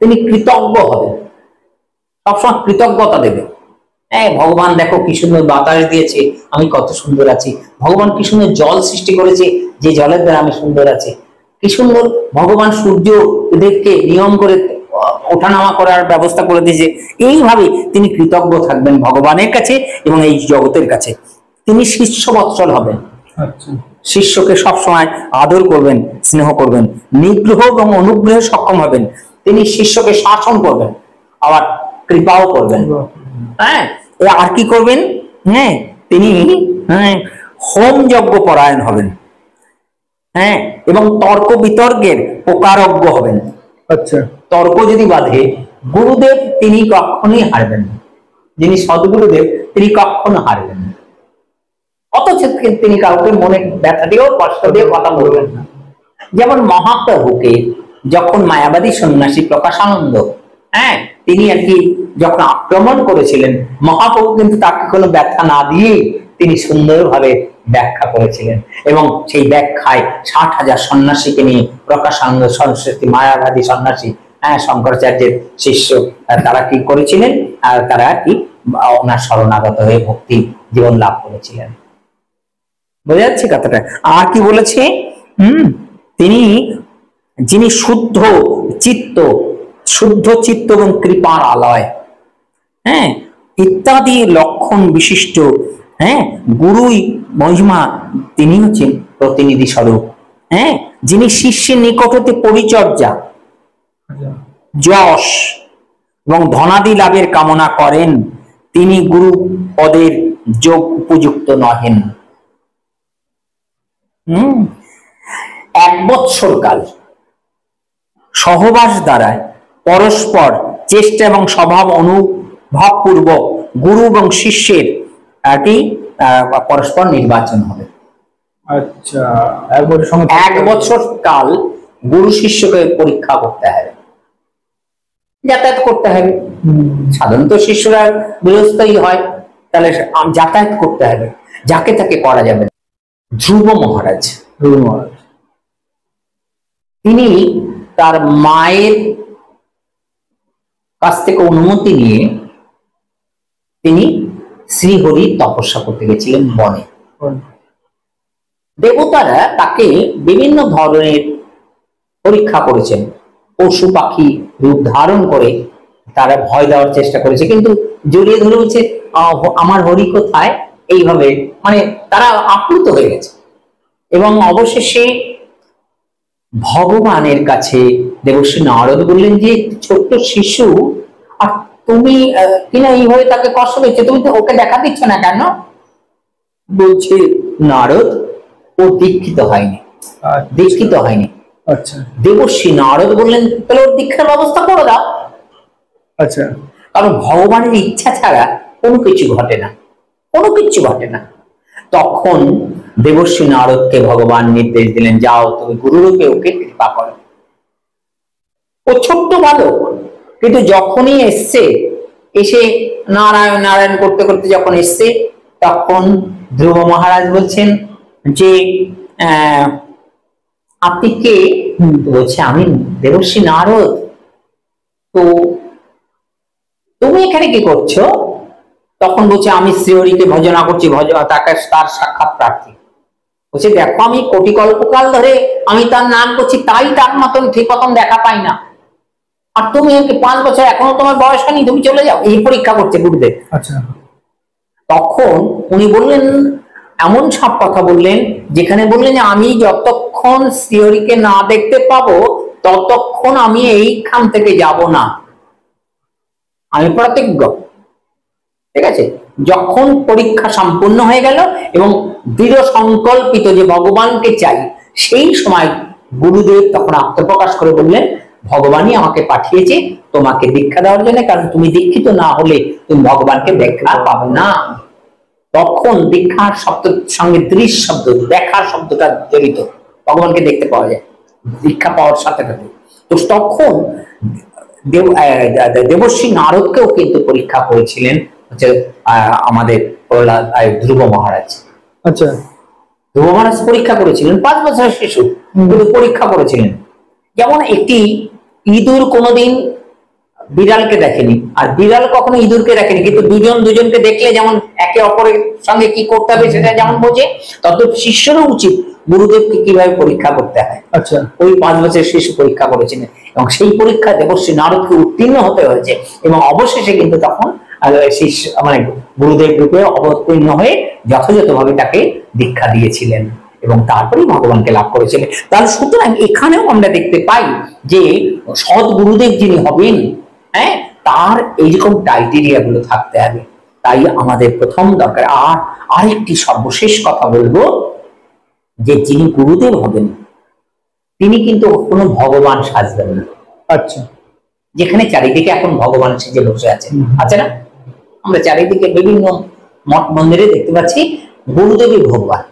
তিনি কৃতজ্ঞ হবেন, সবসময় কৃতজ্ঞতা দেবেন। হ্যাঁ, ভগবান দেখো কি সুন্দর বাতাস দিয়েছে, আমি কত সুন্দর আছি। ভগবান কি সুন্দর জল সৃষ্টি করেছে, যে জলের দ্বারা আমি সুন্দর আছি। কি সুন্দর ভগবান সূর্য এদেরকে নিয়ম করে ওঠানামা করার ব্যবস্থা করে দিয়েছে। এইভাবে তিনি কৃতজ্ঞ থাকবেন ভগবানের কাছে এবং এই জগতের কাছে। তিনি শিষ্য বৎসল হবেন, শিষ্যকে সবসময় আদর করবেন, স্নেহ করবেন, নিগ্রহ এবং অনুগ্রহে সক্ষম হবেন। তিনি শিষ্যকে শাসন করবেন, আবার কৃপাও করবেন। হ্যাঁ, আর কি করবেন, হ্যাঁ, তিনি হোম যজ্ঞ পরায়ণ হবেন। হ্যাঁ, এবং তর্ক বিতর্কের প্রকারজ্ঞ হবেন। আচ্ছা, তর্ক যদি বাঁধে, গুরুদেব তিনি কখনোই হারবেন না, যিনি সদ্গুরুদেব তিনি কখনো হারবেন না। অথচ তিনি কাউকে মনে ব্যথা দিয়েও কষ্ট দিয়ে কথা বলবেন না। যেমন মহাপ্রভুকে যখন মায়াবাদী সন্ন্যাসী প্রকাশানন্দ, হ্যাঁ, তিনি আর কি যখন আক্রমণ করেছিলেন, মহাপ্রভু কিন্তু তাকে কোনো ব্যাখ্যা না দিয়ে তিনি সুন্দরভাবে ব্যাখ্যা করেছিলেন। এবং সেই ব্যাখ্যায় 60,000 সন্ন্যাসীকে নিয়ে প্রকাশানন্দ সরস্বতী মায়াবাদী সন্ন্যাসী, হ্যাঁ, শঙ্করাচার্যের শিষ্য, তারা কি করেছিলেন, আর তারা কি ওনার শরণাগত হয়ে ভক্তি জীবন লাভ করেছিলেন। বোঝা যাচ্ছে কথাটা? আর কি বলেছে, তিনি যিনি শুদ্ধ চিত্ত এবং কৃপার আলয়, হ্যাঁ, ইত্যাদি লক্ষণ বিশিষ্ট, হ্যাঁ, গুরুই মহিমা, তিনি হচ্ছেন প্রতিনিধি স্বরূপ। হ্যাঁ, যিনি শিষ্যের নিকট হতে পরিচর্যা, যশ এবং ধনাদি লাভের কামনা করেন, তিনি গুরু পদের যোগ উপযুক্ত নহেন। 1 বৎসর কাল সহবাস দ্বারা পরস্পর চেষ্টা এবং স্বভাব অনুভব পূর্বক গুরু এবং শিষ্যের কি পরস্পর নির্বাচন হবে। আচ্ছা, 1 বছর কাল গুরু শিষ্যকে পরীক্ষা করতে হবে, যাতায়াত করতে হবে। সাধারণত শিষ্যরা গৃহস্থই হয়, তাহলে যাতায়াত করতে হবে, যাকে তাকে করা যাবে। ধ্রুব মহারাজ তিনি তার মায়ের কাছ থেকে অনুমতি নিয়ে তিনি শ্রীহরি তপস্যা করতে গেছিলেন বনে। দেবতারা তাকে বিভিন্ন ধরনের পরীক্ষা করেছেন, পশু পাখি রূপ ধারণ করে তারা ভয় দেওয়ার চেষ্টা করেছে, কিন্তু জড়িয়ে ধরে বলছে আমার হরি কোথায়, এইভাবে মানে তারা আপ্লুত হয়ে গেছে এবং অবশেষে ভগবানের কাছে দেবশ্রী নারদ বললেন যে ছোট্ট শিশু আর তুমি কিনা এইভাবে তাকে কষ্ট দিচ্ছে, তুমি তো ওকে দেখা দিচ্ছ না কেন? বলছে নারদ ও দীক্ষিত হয়নি, দীক্ষিত হয়নি। আচ্ছা, দেবশ্রী নারদ বললেন তাহলে ওর দীক্ষার ব্যবস্থা করে দাও। আচ্ছা, কারণ ভগবানের ইচ্ছা ছাড়া কোনো কিছু ঘটে না, কোনো কিছু ঘটে না। তখন দেবশ্রী নারদকে ভগবান নির্দেশ দিলেন, যাও তুমি গুরুরূপে ওকে কৃপা করো। ও ছোট্ট বালক, কিন্তু যখনই এসছে, এসে নারায়ণ নারায়ণ করতে করতে যখন এসছে, তখন ধ্রুব মহারাজ বলছেন যে আপনি কে? বলছে আমি দেবশ্রী নারদ। তো তুমি এখানে কি করছো? তখন বলছে আমি শ্রীহরিকে ভজনা করছি, তার সাক্ষাৎ প্রার্থী। বলছে দেখো আমি কোটি কল্পকাল ধরে আমি তার নাম করছি, তাই তার মতন ঠিক মতন দেখা পাই না, আর তুমি 5 বছর এখনো তোমার বয়স হয়নি, তুমি চলে যাও। এই পরীক্ষা করছে গুরুদেব। আচ্ছা। তখন উনি বললেন, এমন সব কথা বললেন যেখানে বললেন যে আমি যতক্ষণ শ্রীহরিকে না দেখতে পাবো ততক্ষণ আমি এইখান থেকে যাব না, আমি প্রতিজ্ঞ। ঠিক আছে, যখন পরীক্ষা সম্পূর্ণ হয়ে গেল এবং দৃঢ় সংকল্পিত যে ভগবানকে চাই, সেই সময় গুরুদেব তখন আত্মপ্রকাশ করে বললেন ভগবানই আমাকে পাঠিয়েছে তোমাকে দীক্ষা দেওয়ার জন্য, কারণ তুমি দীক্ষিত না হলে তুমি ভগবানকে দেখা পাবে না। তখন দীক্ষার শব্দের সঙ্গে দৃশ শব্দ, দেখার শব্দটা জড়িত, ভগবানকে দেখতে পাওয়া যায় দীক্ষা পাওয়ার সাথে সাথে। তো তখন দেবশ্রী নারদকেও কিন্তু পরীক্ষা করেছিলেন হচ্ছে আমাদের ধ্রুব মহারাজ। আচ্ছা, ধ্রুব মহারাজ পরীক্ষা করেছিলেন, 5 বছরের শিশু, কিন্তু পরীক্ষা করেছিলেন। যেমন একটি ইঁদুর কোনোদিন বিড়ালকে দেখেনি, আর বিড়াল কখনো ইঁদুরকে দেখেনি, কিন্তু দুজন দুজনকে দেখলে যেমন একে অপরের সঙ্গে কি করতে হবে সেটা যেমন বোঝে, তত শিষ্যরও উচিত গুরুদেবকে কিভাবে পরীক্ষা করতে হয়। আচ্ছা, ওই 5 বছরের শিশু পরীক্ষা করেছিলেন এবং সেই পরীক্ষায় দেবশ্রী নারদকে উত্তীর্ণ হতে হয়েছে এবং অবশেষে কিন্তু তখন শিষ্য মানে গুরুদেব রূপে অবতীর্ণ হয়ে যথাযথভাবে তাকে দীক্ষা দিয়েছিলেন এবং তারপরেই ভগবানকে লাভ করেছিলেন। তাহলে সুতরাং এখানেও আমরা দেখতে পাই যে সৎ গুরুদেব যিনি হবেন, হ্যাঁ, তার এইরকম ক্রাইটেরিয়া গুলো থাকতে হবে। তাই আমাদের প্রথম দরকার। আর আরেকটি সর্বশেষ কথা বলবো যে যিনি গুরুদেব হবেন তিনি কিন্তু কোনো ভগবান সাজবেন না। আচ্ছা, যেখানে চারিদিকে এখন ভগবান সেজে বসে আছেন, আছে না? আমরা চারিদিকে বিভিন্ন মঠ মন্দিরে দেখতে পাচ্ছি গুরুদেবই ভগবান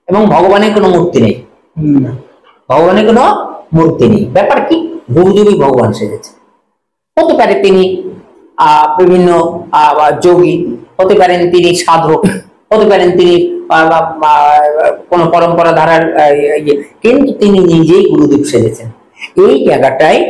এবং ভগবানের কোনো মূর্তি নেই, ভগবানের কোনো মূর্তি নেই। ব্যাপার কি? গুরুদেবই ভগবান সেজেছে। হতে পারে তিনি বিভিন্ন যোগী, হতে পারেন তিনি সাধক, হতে পারেন তিনি কোন পরম্পরা ধারার, কিন্তু তিনি নিজেই গুরুদেব সেজেছেন। এই জায়গাটায়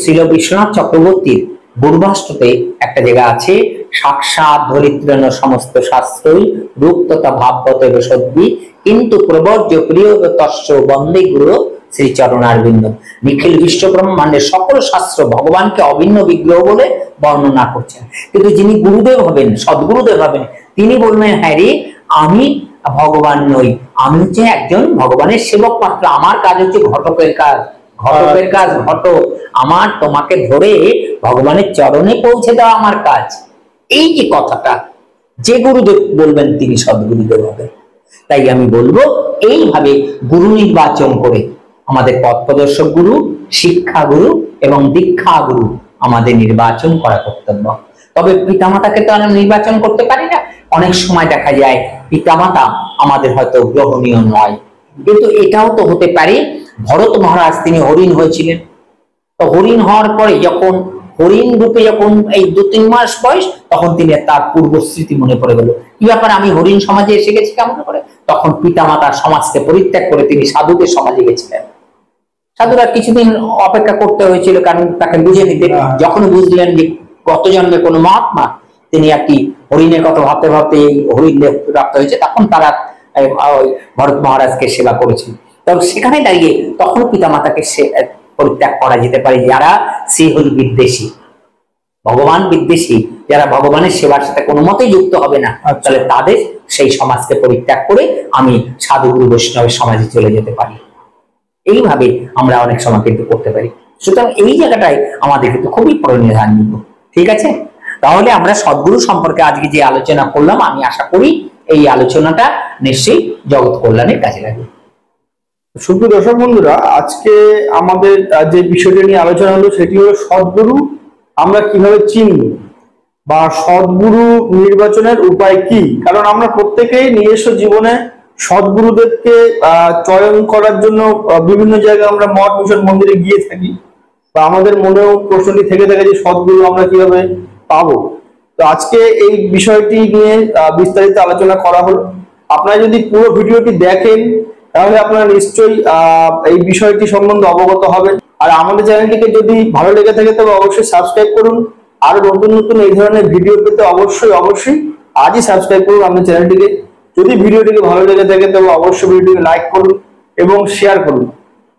শ্রীল বিশ্বনাথ চক্রবর্তীর পূর্বাষ্টতে একটা জায়গা আছে, সাক্ষাৎ ধরিত্রণ সমস্ত শাস্ত্রই রূপ তথা ভাবগত সদ্যি কিন্তু প্রবর্য প্রিয় তস্য বন্দে গুরু শ্রী চরণারবিন্দ। নিখিল বিশ্ব ব্রহ্মাণ্ডের সকল শাস্ত্র ভগবানকে অভিন্ন বিগ্রহ বলে বর্ণনা করছেন, কিন্তু যিনি গুরুদেব হবেন, সদ্গুরুদেব হবেন, তিনি বলবেন হ্যাঁ রে, আমি ভগবান নই, আমি হচ্ছে একজন ভগবানের সেবক মাত্র। আমার কাজ হচ্ছে ঘটকের কাজ, ঘটকের কাজ ঘটক, আমার তোমাকে ধরে ভগবানের চরণে পৌঁছে দেওয়া আমার কাজ। এই যে কথাটা যে গুরুদেব বলবেন তিনি সদ্গুরুদেব হবেন। তাই আমি বলবো এইভাবে গুরু নির্বাচন করে আমাদের পথ প্রদর্শক গুরু, শিক্ষা গুরু এবং দীক্ষা গুরু আমাদের নির্বাচন করা কর্তব্য। তবে পিতামাতাকে তো আমরা নির্বাচন করতে পারি না। অনেক সময় দেখা যায় পিতামাতা আমাদের হয়তো গ্রহণীয় নয়, কিন্তু এটাও তো হতে পারে ভরত মহারাজ তিনি হরিণ হয়েছিলেন, তো হরিণ হওয়ার পরে যখন হরিণ রূপে যখন এই 2-3 মাস বয়স, তখন তিনি তার পূর্ব স্মৃতি মনে পড়ে গেল, কি ব্যাপার আমি হরিণ সমাজে এসে গেছি কেমন করে। তখন পিতামাতার সমাজকে পরিত্যাগ করে তিনি সাধুদের সমাজে গেছিলেন। সাধুরা কিছুদিন অপেক্ষা করতে হয়েছিল কারণ তাকে বুঝে নিতে, যখন বুঝলেন যে গত জন্মে কোনো মহাত্মা তিনি একটি হরিণের কথা ভাবতে ভাবতে হরিণ দেহ প্রাপ্ত হয়েছে, তখন তারা ভরত মহারাজকে সেবা করেছিল। তখন সেখানে দাঁড়িয়ে তখন পিতামাতাকে পরিত্যাগ করা যেতে পারে যারা শ্রীহরি বিদ্বেষী, ভগবান বিদ্বেষী, যারা ভগবানের সেবার সাথে কোনো মতেই যুক্ত হবে না, তাহলে তাদের সেই সমাজকে পরিত্যাগ করে আমি সাধুগুরু বৈষ্ণবের সমাজে চলে যেতে পারি। এইভাবে আমরা অনেক সময় কিন্তু করতে পারি। সুতরাং এই জায়গাটাই আমাদের কিন্তু খুবই করণীয় ধ্যান দিব। ঠিক আছে, তাহলে আমরা সদ্গুরু সম্পর্কে আজকে যে আলোচনা করলাম, আমি আশা করি এই আলোচনাটা নিশ্চয়ই জগৎ কল্যাণের কাজে লাগবে। সুপ্রিয় দর্শক বন্ধুরা, আজকে আমাদের যে বিষয়টি নিয়ে আলোচনা হলো সেটি হলো সদ্গুরু আমরা কিভাবে চিনব বা সদ্গুরু নির্বাচনের উপায় কি। কারণ আমরা প্রত্যেকেই নিজস্ব জীবনে সদ্গুরুদেরকে চয়ন করার জন্য বিভিন্ন জায়গায় আমরা মঠ মিশন মন্দিরে গিয়ে থাকি, বা আমাদের মনেও প্রশ্নটি থেকে থাকে যে সদ্গুরু আমরা কিভাবে পাবো। তো আজকে এই বিষয়টি নিয়ে বিস্তারিত আলোচনা করা হলো। আপনারা যদি পুরো ভিডিওটি দেখেন তাহলে আপনারা নিশ্চয়ই এই বিষয়টি সম্বন্ধে অবগত হবেন। আর আমাদের চ্যানেলটিকে যদি ভালো লেগে থাকে তবে অবশ্যই সাবস্ক্রাইব করুন। আরো নতুন নতুন এই ধরনের ভিডিও পেতে অবশ্যই আজই সাবস্ক্রাইব করুন আমাদের চ্যানেলটিকে। যদি ভিডিওটিকে ভালো লেগে থাকে তবে অবশ্যই ভিডিওটিকে লাইক করুন এবং শেয়ার করুন।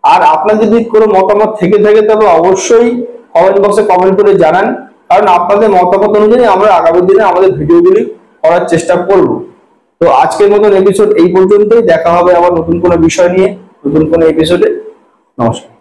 আর আপনার যদি কোনো মতামত থেকে থাকে তবে অবশ্যই কমেন্ট বক্সে কমেন্ট করে জানান, কারণ আপনাদের মতামত অনুযায়ী আমরা আগামী দিনে আমাদের ভিডিওগুলি করার চেষ্টা করব। তো আজকের মতন এপিসোড এই পর্যন্তই। দেখা হবে আবার নতুন কোনো বিষয় নিয়ে নতুন কোনো এপিসোডে। নমস্কার।